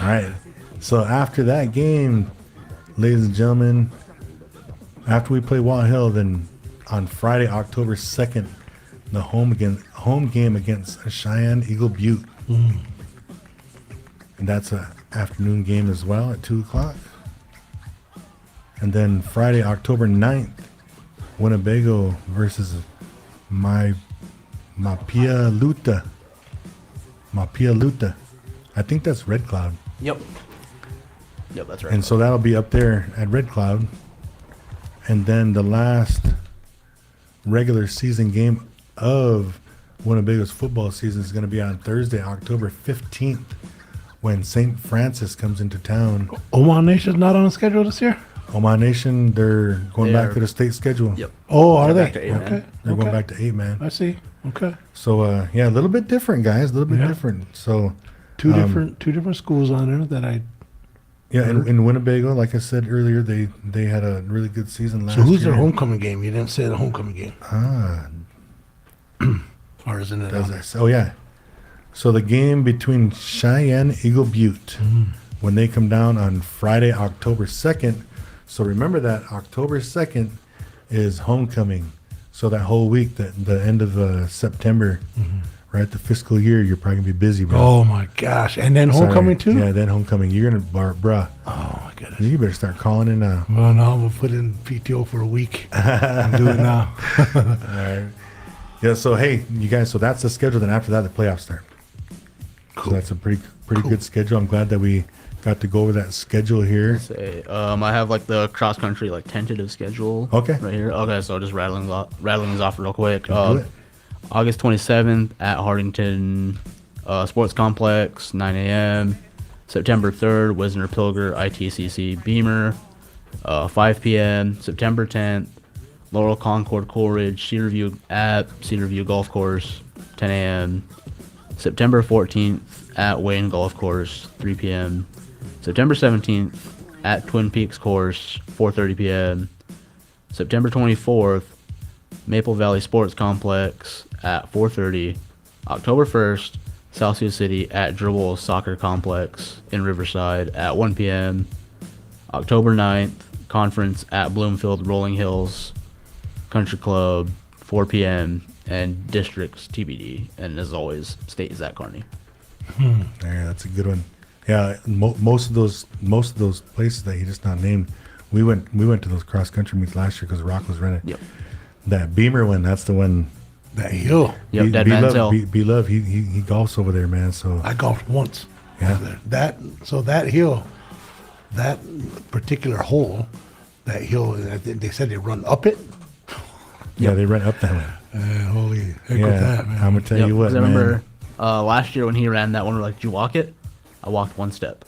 right. So after that game, ladies and gentlemen, after we play Wall Hill, then on Friday, October 2nd, the home game against Cheyenne Eagle Butte. And that's an afternoon game as well at 2:00. And then Friday, October 9th, Winnebago versus Mapia Luta. I think that's Red Cloud. Yep, that's right. And so that'll be up there at Red Cloud. And then the last regular season game of Winnebago's football season is going to be on Thursday, October 15th, when St. Francis comes into town. Omaha Nation's not on the schedule this year? Omaha Nation, they're going back to the state schedule. Yep. Oh, are They're they? back to 8-man. Okay. They're going back to 8-man. I see. Okay. So, yeah, a little bit different, guys. A little bit different. So, Two different schools on there that I. yeah, in Winnebago, like I said earlier, they had a really good season last year. So who's their homecoming game? You didn't say the homecoming game. or isn't it? Does on there? this? Oh yeah. So the game between Cheyenne Eagle Butte when they come down on Friday, October 2nd. So remember that October 2nd is homecoming. So that whole week, the end of September, right? The fiscal year, you're probably gonna be busy, bro. Oh my gosh! And then Sorry. homecoming too. Yeah, then homecoming. You're gonna, bruh. Oh my goodness. You better start calling in now. Well, no, we'll put in PTO for a week and do it now. All right. Yeah. So hey, you guys. So that's the schedule. Then after that, the playoffs start. Cool. So that's a pretty good schedule. I'm glad that we got to go over that schedule here. Say, I have like the cross country like tentative schedule. Okay. Right here. Okay, so just rattling these off real quick. Do it. August 27th at Hardington Sports Complex, 9 a.m. September 3rd, Wisner Pilger ITCC Beamer, 5 p.m. September 10th, Laurel Concord Coleridge Cedarview at Cedarview Golf Course, 10 a.m. September 14th at Wayne Golf Course, 3 p.m. September 17th at Twin Peaks Course, 4:30 p.m. September 24th, Maple Valley Sports Complex at 4:30. October 1st, South Sioux City at Dribble Soccer Complex in Riverside at 1 p.m. October 9th, conference at Bloomfield Rolling Hills Country Club, 4 p.m. and districts TBD. And as always, state is at Kearney. There, that's a good one. Yeah, most of those places that you just not named, we went to those cross country meets last year because Rock was running. Yep. That Beamer one, that's the one. That hill. Yep, Dead Man's Hill. BLUV, he golfs over there, man. So I golfed once. Yeah. That hill, that particular hole, that hill. They said they run up it. yeah, they run up that one. Holy heck with Yeah, that, man. I'm gonna tell you what, 'Cause I man. remember last year when he ran that one, we're like, did you walk it? I walked one step.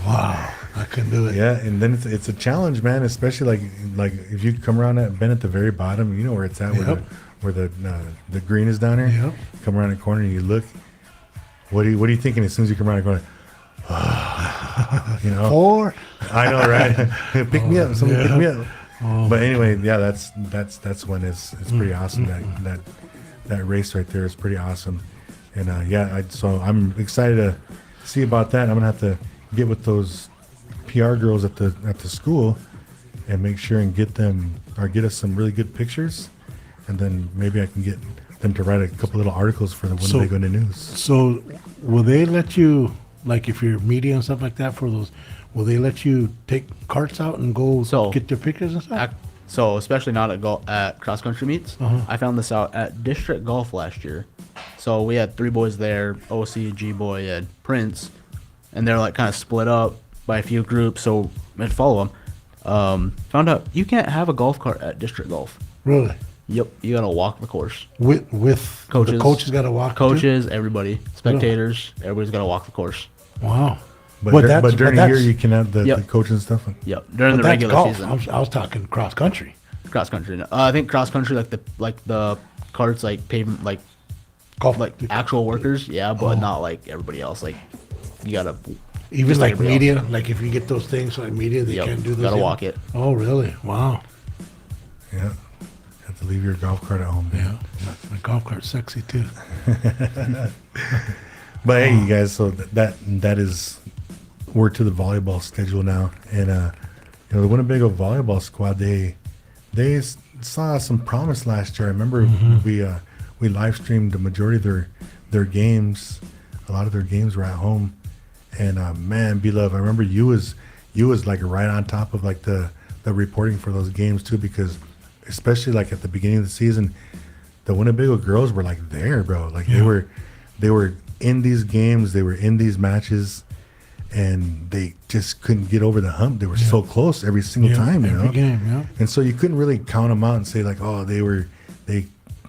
Wow, I couldn't do it. Yeah, and then it's a challenge, man. Especially like if you come around that bend at the very bottom, you know where it's at, Yep. where the green is down there. Yep. Come around the corner and you look. What are you thinking as soon as you come around the corner? You know. 4. I know, right? Pick me up, somebody pick me up. Oh, But anyway, yeah, that's when it's pretty awesome. That race right there is pretty awesome, and so I'm excited to see about that. I'm gonna have to get with those PR girls at the school and make sure and get us some really good pictures, and then maybe I can get them to write a couple little articles for the Winnebago News. So, will they let you, like, if you're media and stuff like that for those? Will they let you take carts out and go get their pictures and stuff? So especially not at cross country meets. I found this out at district golf last year. So we had 3 boys there, OC, G-Boy, and Prince, and they're like kind of split up by a few groups. So I'd follow them. Found out you can't have a golf cart at district golf. Really? Yep, you gotta walk the course. With Coaches. the coaches got to walk. too? Coaches, everybody, spectators, everybody's gotta walk the course. Wow. But during the year that's- you can have the Yep. coach and stuff. Yep, during the But that's regular golf. season. I was talking cross country. Cross country. No, I think cross country like the carts like pavement Golf, like actual workers, yeah, but not like everybody else. Like you gotta even just like everybody media. Like if you get those things like media, they Yep, can't do those. gotta things? walk it. Oh, really? Wow. Yeah, have to leave your golf cart at home. Man. Yeah, my golf cart's sexy too. But hey, you guys, so that is we're to the volleyball schedule now, and the Winnebago volleyball squad they saw some promise last year. I remember we live streamed the majority of their games. A lot of their games were at home, and man, BLUV, I remember you was like right on top of like the reporting for those games too, because especially like at the beginning of the season, the Winnebago girls were like there, bro. Like they were in these games, they were in these matches, and they just couldn't get over the hump. They were so close every single time, you know. Every game, yeah. And so you couldn't really count them out and say like, oh, they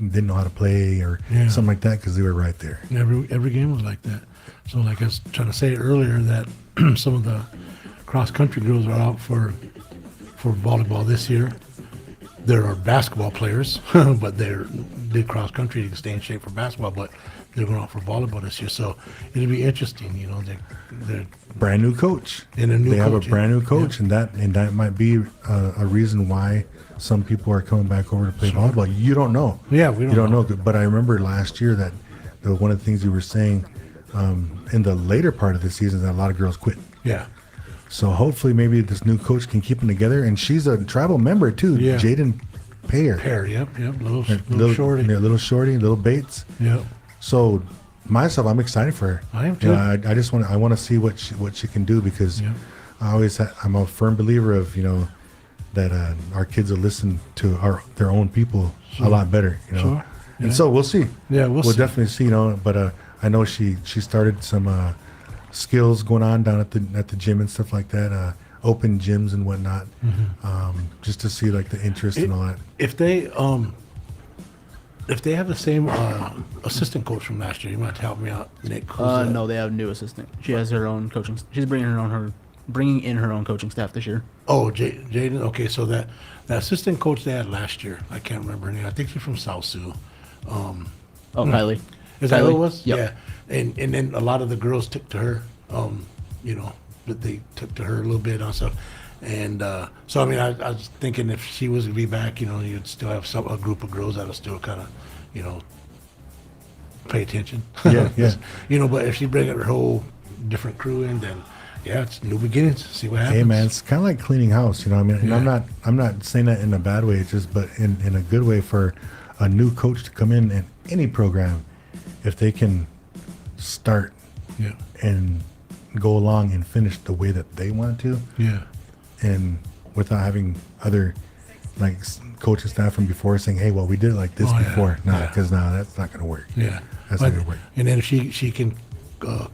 didn't know how to play or something like that, because they were right there. Every game was like that. So like I was trying to say earlier that some of the cross country girls are out for volleyball this year, there are basketball players, but they're did cross country to stay in shape for basketball, but they're going out for volleyball this year. So it'll be interesting. You know, they're Brand new coach. And a new they have a coach, brand new yeah. coach, and that might be a reason why some people are coming back over to play volleyball. You don't know. Yeah, we don't know. But I remember last year that one of the things you were saying in the later part of the season that a lot of girls quit. Yeah. So hopefully maybe this new coach can keep them together. And she's a tribal member too. Yeah. Jaden Payer. Yep. Little shorty. Yeah, little shorty, little Bates. Yep. So myself, I'm excited for her. I am too. You know, I just want to see what she can do, because Yeah. I'm a firm believer of, you know, that our kids will listen to their own people a lot better, you know. Sure. And Yeah. so we'll see. Yeah, we'll see. definitely see, you know. But I know she started some skills going on down at the gym and stuff like that, open gyms and whatnot, just to see like the interest and all that. If they have the same assistant coach from last year, you might help me out, Nick. No, they have a new assistant. She has her own coaching. She's bringing in her own coaching staff this year. Oh, Jaden. Okay, so that assistant coach they had last year, I can't remember her name. I think she's from South Sioux. Kylie. Is that who it was? Yep. Yeah. And then a lot of the girls took to her. You know, that they took to her a little bit on stuff. And so I mean, I was thinking if she was to be back, you know, you'd still have a group of girls that'll still kind of, you know, pay attention. Yeah, yeah. You know, but if she bring her whole different crew in, then yeah, it's new beginnings. See what happens. Hey man, it's kind of like cleaning house, you know. I mean, and Yeah. I'm not saying that in a bad way. It's just, but in a good way, for a new coach to come in any program, if they can start Yeah. and go along and finish the way that they want to, Yeah. and without having other like coaching staff from before saying, "Hey, well, we did it like this Oh, yeah. before." No, Yeah. because that's not going to work. Yeah. That's not going to work. And then if she can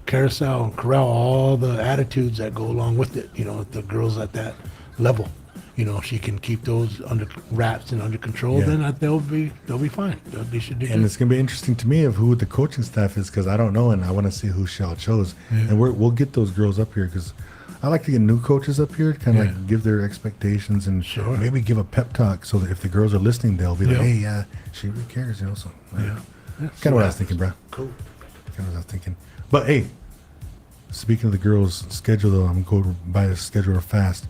carousel and corral all the attitudes that go along with it, you know, the girls at that level, you know, she can keep those under wraps and under control, Yeah. then they'll be fine. They should do And good. it's going to be interesting to me of who the coaching staff is, because I don't know, and I want to see who Shell chose. Yeah. And we'll get those girls up here, because I like to get new coaches up here, kind of Yeah. like give their expectations and Sure. maybe give a pep talk, so that if the girls are listening, they'll be like, Yeah. "Hey, yeah, she really cares," you know. So Yeah. kind of what I was thinking, bro. Cool. Kind of what I was thinking. But hey, speaking of the girls' schedule, though, I'm going to go by the schedule real fast.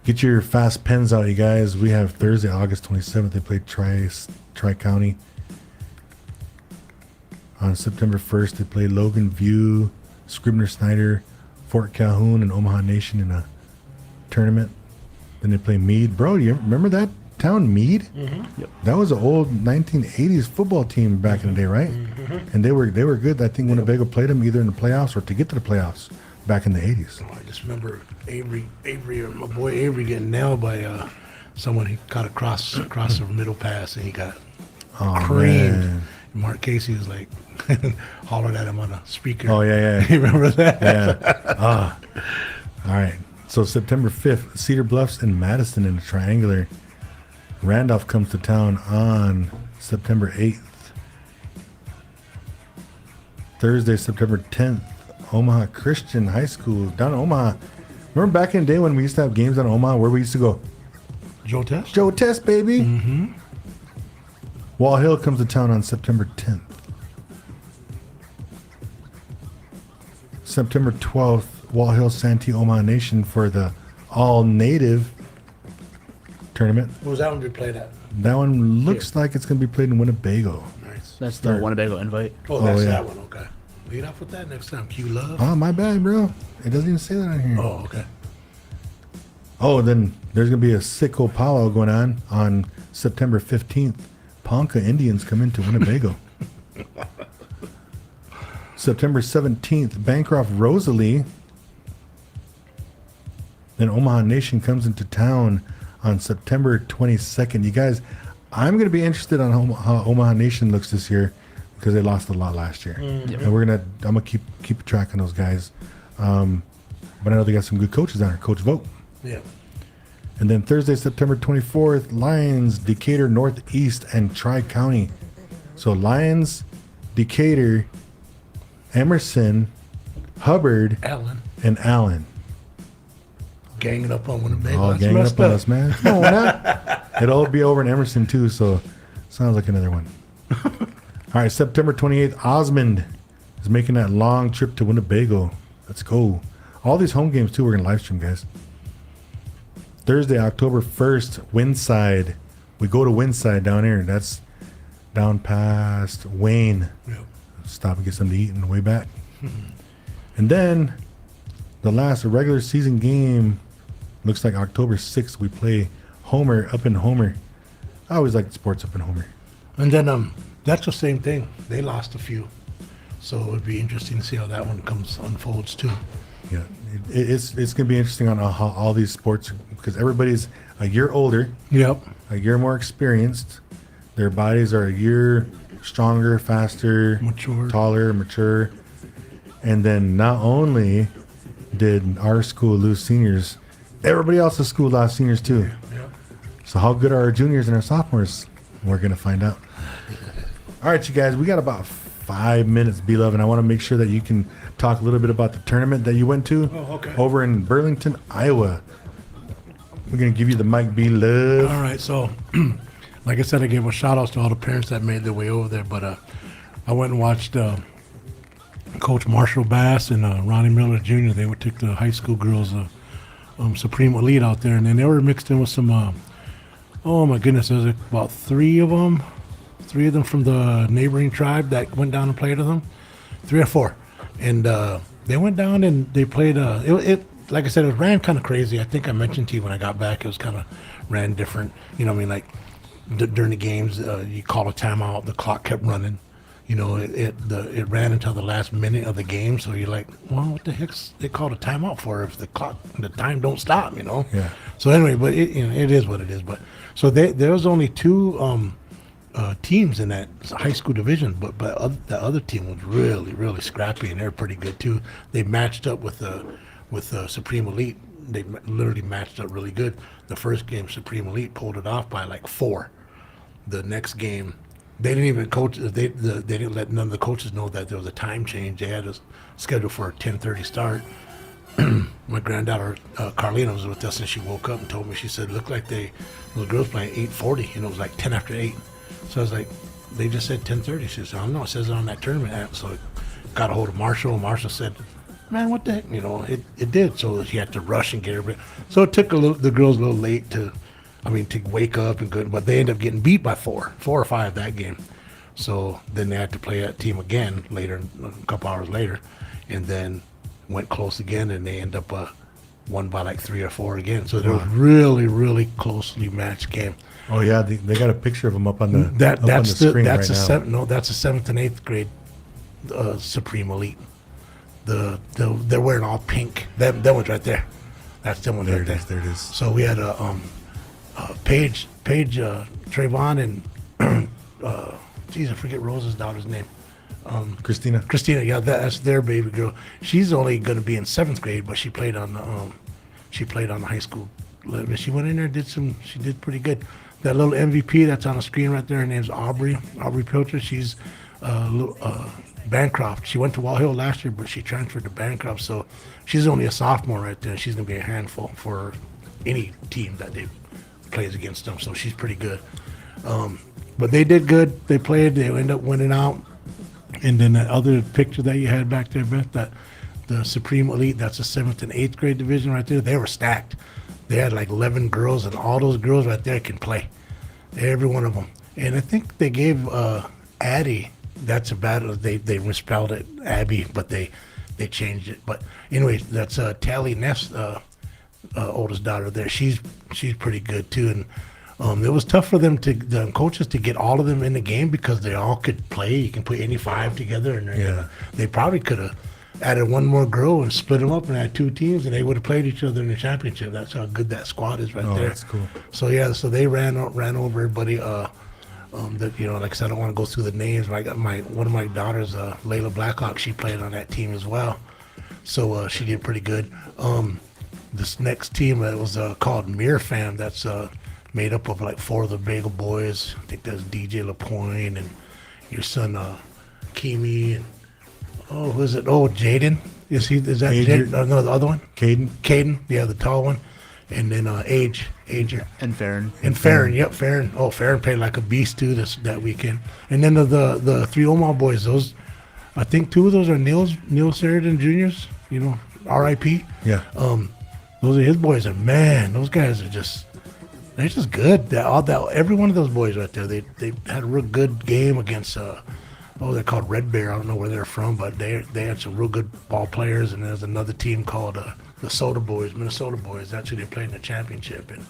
Get your fast pens out, you guys. We have Thursday, August 27th. They play Tri-County. On September 1st, they play Logan View, Scribner Snyder, Fort Calhoun, and Omaha Nation in a tournament. Then they play Meade. Bro, you remember that town, Meade? Mm-hmm. Yep. That was an old 1980s football team back in the day, right? And they were good. I think Winnebago played them either in the playoffs or to get to the playoffs back in the 80s. Oh, I just remember Avery, or my boy Avery getting nailed by someone. He caught a cross the middle pass and he got creamed. man. And Mark Casey was like hollered at him on a speaker. Oh, yeah, yeah. You remember that? Yeah. All right. So September 5th, Cedar Bluffs and Madison in a triangular. Randolph comes to town on September 8th. Thursday, September 10th, Omaha Christian High School down in Omaha. Remember back in the day when we used to have games down in Omaha, where we used to go? Joe Test? Joe Test, baby. Mm-hmm. Wall Hill comes to town on September 10th. September 12th, Wall Hill Santee Omaha Nation for the all-native tournament. What was that one we played at? That one looks like it's going to be played in Winnebago. Nice. That's the Winnebago invite. Oh, that's yeah. that one. Okay. Lead off with that next time. Q Love. Oh, my bad, bro. It doesn't even say that on here. Oh, okay. Oh, then there's going to be a sicko powwow going on September 15th. Ponca Indians come into Winnebago. September 17th, Bancroft Rosalie. Then Omaha Nation comes into town on September 22nd. You guys, I'm going to be interested on how Omaha Nation looks this year, because they lost a lot last year. Yep. And I'm going to keep track on those guys. But I know they got some good coaches down there. Coach Vogt. Yeah. And then Thursday, September 24th, Lions, Decatur, Northeast, and Tri-County. So Lions, Decatur, Emerson, Hubbard, Allen. and Allen. Ganging up on Winnebago. All That's ganging messed up on us, man. Come on now. It'll be over in Emerson too, so sounds like another one. All right, September 28th, Osmond is making that long trip to Winnebago. Let's go. All these home games too, we're gonna live stream, guys. Thursday, October 1st, Windside. We go to Windside down here. That's down past Wayne. Yep. Stop and get something to eat on the way back. And then the last regular season game looks like October 6th. We play Homer up in Homer. I always like sports up in Homer. And then that's the same thing. They lost a few, so it would be interesting to see how that one unfolds too. Yeah, it's gonna be interesting on how all these sports, because everybody's a year older, Yep. a year more experienced. Their bodies are a year stronger, faster, Mature. taller, mature. And then not only did our school lose seniors, everybody else's school lost seniors too. Yep. So how good are our juniors and our sophomores? We're gonna find out. All right, you guys, we got about 5 minutes, BLUV, and I want to make sure that you can talk a little bit about the tournament that you went to over in Burlington, Iowa. We're gonna give you the mic, BLUV. All right, so like I said, I gave a shout out to all the parents that made their way over there, but I went and watched Coach Marshall Bass and Ronnie Miller Jr. They took the high school girls Supreme Elite out there, and then they were mixed in with some oh my goodness, there was about three of them from the neighboring tribe that went down and played with them, 3 or 4, and they went down and they played it like I said, it ran kind of crazy. I think I mentioned to you when I got back, it was kind of ran different, you know what I mean, like during the games, you call a timeout, the clock kept running. You know, it ran until the last minute of the game. So you're like, well, what the heck's they called a timeout for if the time don't stop? You know. Yeah. So anyway, but it is what it is. But so there was only 2 teams in that high school division, but the other team was really scrappy, and they're pretty good too. They matched up with the Supreme Elite. They literally matched up really good. The first game, Supreme Elite pulled it off by like 4. The next game, they didn't even coach. They didn't let none of the coaches know that there was a time change. They had us scheduled for a 10:30 start. My granddaughter Carlina was with us, and she woke up and told me. She said, "Looked like the girls playing 8:40, and it was like 10 after 8." So I was like, "They just said 10:30." She said, "I don't know. It says it on that tournament app." So I got a hold of Marshall. And Marshall said, "Man, what the heck?" You know, it did. So she had to rush and get everybody. So it took the girls a little late to wake up and good, but they ended up getting beat by 4 or 5 that game. So then they had to play that team again later, a couple hours later, and then went close again, and they end up won by like 3 or 4 again. So it was really closely matched game. Oh yeah, they got a picture of them up on the That's the screen that's right a now. that's a 7th and 8th grade Supreme Elite. They're wearing all pink. That one's right there. That's the one There right it is. there. There it is. So we had Paige, Trayvon, and geez, I forget Rose's daughter's name. Christina. Christina, yeah, that's their baby girl. She's only going to be in 7th grade, but she played on the high school. She went in there and she did pretty good. That little MVP that's on the screen right there, her name's Aubrey Pilcher. She's Bancroft. She went to Wall Hill last year, but she transferred to Bancroft, so she's only a sophomore right there. She's going to be a handful for any team that they plays against them, so she's pretty good. But they did good. They played. They ended up winning out. And then that other picture that you had back there, Beth, that the Supreme Elite, that's the 7th and 8th grade division right there. They were stacked. They had like 11 girls, and all those girls right there can play. Every one of them. And I think they gave Addie, that's a battle. They misspelled it, Abby, but they changed it. But anyway, that's Tally Neff's oldest daughter there. She's pretty good too. And it was tough for the coaches to get all of them in the game because they all could play. You can put any 5 together, and they probably could have added one more girl and split them up and had 2 teams, and they would have played each other in the championship. That's how good that squad is right there. That's cool. So yeah, so they ran over everybody. That, you know, like I said, I don't want to go through the names. But I got one of my daughters, Layla Blackhawk. She played on that team as well, so she did pretty good. This next team was called Mirror Fam. That's made up of like 4 of the Bagel Boys. I think that's DJ LaPointe and your son Kimi and who is it? Oh, Jaden. Is that Jaden? No, the other one? Caden. Caden, yeah, the tall one. and then Age And Farron. and Farron. Yep, Farron. Oh, Farron played like a beast too that weekend. And then the three Omaha boys. Those, I think two of those are Neil Sheridan Juniors. You know, R.I.P. Yeah. Those are his boys, and man, those guys are they're just good. Every one of those boys right there, they had a real good game against they're called Red Bear. I don't know where they're from, but they had some real good ball players. And there's another team called the Soda Boys, Minnesota Boys. That's who they played in the championship, and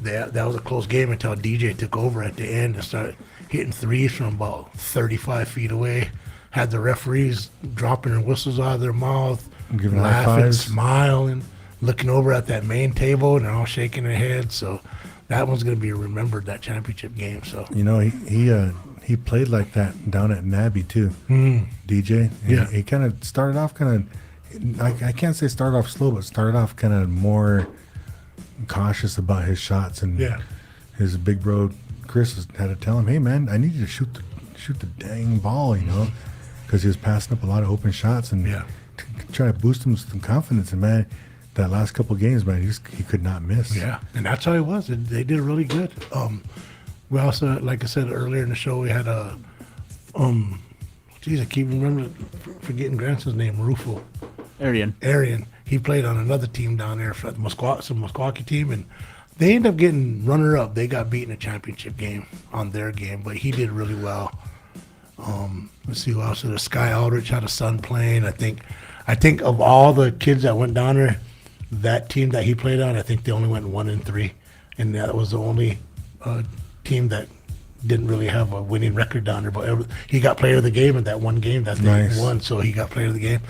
that was a close game until DJ took over at the end and started hitting threes from about 35 feet away. Had the referees dropping their whistles out of their mouth, Giving high laughing, fives. smiling, looking over at that main table, and they're all shaking their heads. So that one's going to be remembered, that championship game. So You know, he played like that down at Nabby too. DJ. Yeah. He kind of started off I can't say started off slow, but started off kind of more cautious about his shots, and Yeah. his big bro Chris had to tell him, "Hey man, I need you to shoot the dang ball," you know, because he was passing up a lot of open shots and Yeah. try to boost him some confidence. And man, that last couple games, man, he could not miss. Yeah, and that's how he was. And they did really good. We also, like I said earlier in the show, we had a, I keep forgetting Grandson's name, Rufo. Arian. He played on another team down there for the Meskwaki team, and they ended up getting runner-up. They got beat in a championship game on their game, but he did really well. Let's see who else. The Sky Aldrich had a son playing. I think of all the kids that went down there, that team that he played on, I think they only went 1-3, and that was the only team that didn't really have a winning record down there. But he got player of the game in that one game that they Nice. won, so he got player of the game.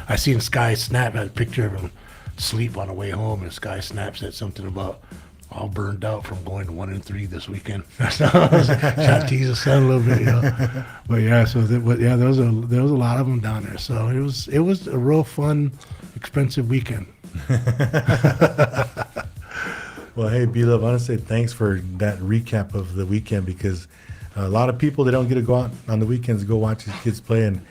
I seen Sky Snap had a picture of him sleep on the way home, and Sky Snap said something about all burned out from going to 1-3 this weekend. So I was trying to tease his son a little bit, you know. But yeah, so there was a lot of them down there. So it was a real fun, expensive weekend. Well, hey, BLUV, I want to say thanks for that recap of the weekend, because a lot of people, they don't get to go out on the weekends to go watch these kids play, and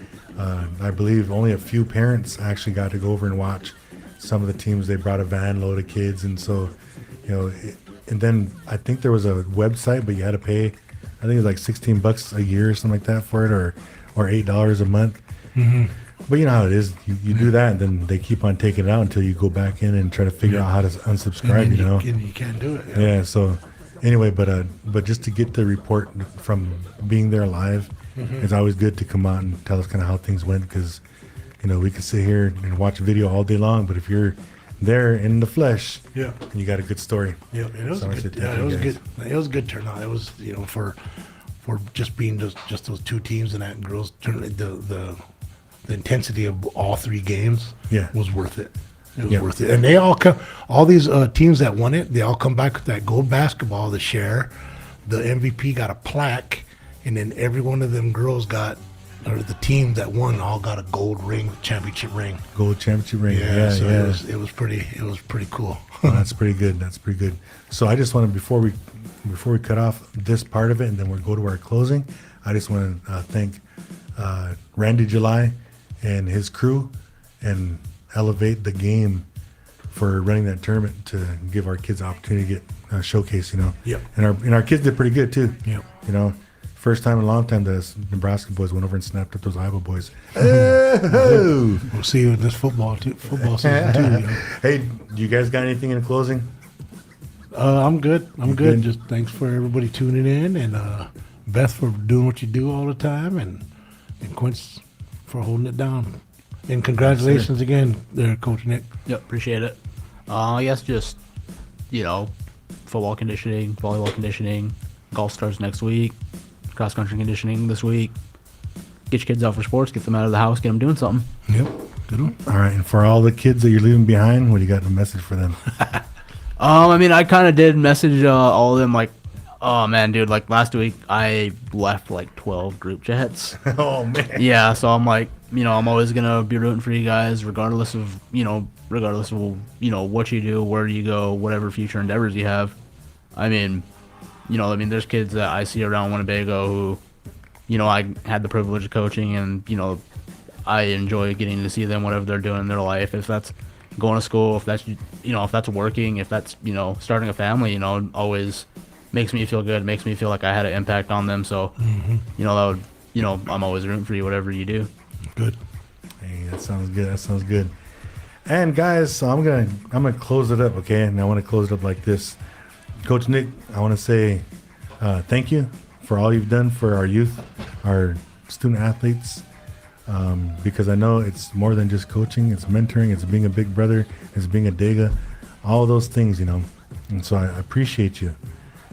I believe only a few parents actually got to go over and watch some of the teams. They brought a van load of kids, and so, you know, and then I think there was a website, but you had to pay, I think it was like $16 a year or something like that for it, or $8 a month. Mm-hmm. But you know how it is. You do that, and then they keep on taking it out until you go back in and try to figure out how to unsubscribe. And You know. and you can't do it. Yeah. So anyway, but just to get the report from being there live, it's always good to come out and tell us kind of how things went, because you know we could sit here and watch a video all day long, but if you're there in the flesh, Yeah. you got a good story. Yeah, it was So I good. said Yeah, thank it you was guys. good. It was a good turnout. It was, you know, for just being just those two teams and that girls tournament, the intensity of all three games, Yeah. was worth it. It was Yeah. worth it. And they all come. All these teams that won it, they all come back with that gold basketball. The share, the MVP got a plaque, and then every one of them girls got, or the team that won all got a gold ring, championship ring. Gold championship ring. Yeah, so yeah. it was pretty cool. Well, that's pretty good. That's pretty good. So I just want to, before we cut off this part of it and then we'll go to our closing, I just want to thank Randy July and his crew and Elevate the Game for running that tournament to give our kids the opportunity to get a showcase. You know. Yep. And our kids did pretty good too. Yep. You know. First time in a long time that us Nebraska boys went over and snapped up those Iowa boys. We'll see you in this football season too. You know? Hey, do you guys got anything in closing? I'm good. I'm good? good. Just thanks for everybody tuning in, and Beth for doing what you do all the time, and Quince for holding it down. And congratulations again, there, Coach Nick. Yep, appreciate it. I guess just, you know, football conditioning, volleyball conditioning, golf starts next week, cross country conditioning this week. Get your kids out for sports, get them out of the house, get them doing something. Yep, good one. All right, and for all the kids that you're leaving behind, what do you got in a message for them? I mean, I kind of did message all of them, like, oh man, dude, like last week I left like 12 group chats. Oh man. Yeah, so I'm like, you know, I'm always gonna be rooting for you guys, regardless of what you do, where you go, whatever future endeavors you have. I mean, there's kids that I see around Winnebago who, you know, I had the privilege of coaching, and you know, I enjoy getting to see them, whatever they're doing in their life. If going to school, if that's if that's working, if that's starting a family, always makes me feel good, makes me feel like I had an impact on them. So that would I'm always rooting for you, whatever you do. Good. Hey, that sounds good. That sounds good. And guys, so I'm gonna close it up, okay? And I want to close it up like this. Coach Nick, I want to say thank you for all you've done for our youth, our student athletes, because I know it's more than just coaching. It's mentoring. It's being a big brother. It's being a Dega. All those things, And so I appreciate you.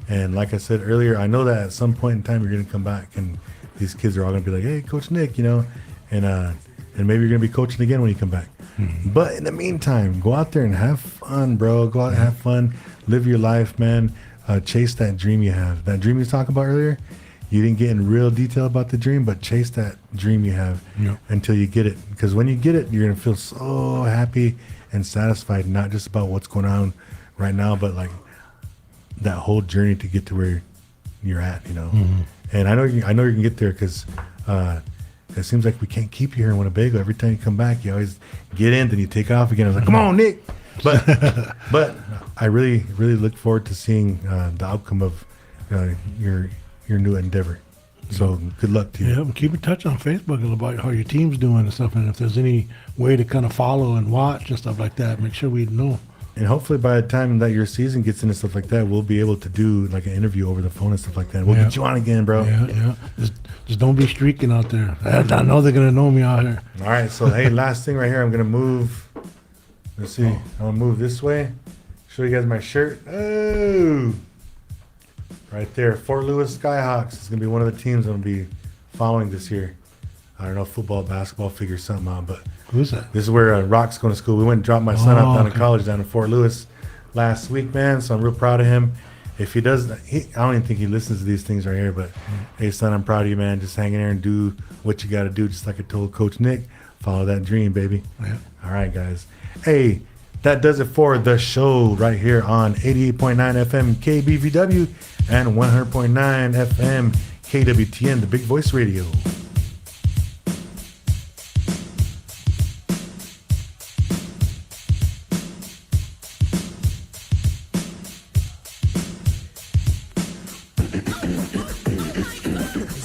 And like I said earlier, I know that at some point in time you're going to come back and these kids are all going to be like, hey, Coach Nick, and maybe you're going to be coaching again when you come back. Mm-hmm. But in the meantime, go out there and have fun, bro. Go out and have fun. Live your life, man. Chase that dream you have. That dream you was talking about earlier, you didn't get in real detail about the dream, but chase that dream you have until you get it. Because when you get it, you're going to feel so happy and satisfied, not just about what's going on right now, but like that whole journey to get to where you're at, Mm-hmm. And I know you can get there because it seems like we can't keep you here in Winnebago. Every time you come back, you always get in, then you take off again. I was like, come on, Nick. But I really, really look forward to seeing the outcome of your new endeavor. So good luck to you. Yeah, keep in touch on Facebook about how your team's doing and stuff. And if there's any way to kind of follow and watch and stuff like that, make sure we know. And hopefully by the time that your season gets into stuff like that, we'll be able to do like an interview over the phone and stuff like that. We'll get you on again, bro. Yeah. Just don't be streaking out there. I know they're going to know me out here. All right. So, hey, last thing right here, I'm going to move. Let's see. I'm going to move this way. Show you guys my shirt. Oh, right there. Fort Lewis Skyhawks is going to be one of the teams I'm going to be following this year. I don't know, football, basketball, figure something out, but who's that? This is where Rock's going to school. We went and dropped my son off down in college down in Fort Lewis last week, man. So I'm real proud of him. If he does, I don't even think he listens to these things right here, but hey, son, I'm proud of you, man. Just hang in there and do what you got to do. Just like I told Coach Nick, follow that dream, baby. Yeah. All right, guys. Hey, that does it for the show right here on 88.9 FM KBVW and 100.9 FM KWTN, the Big Voice Radio.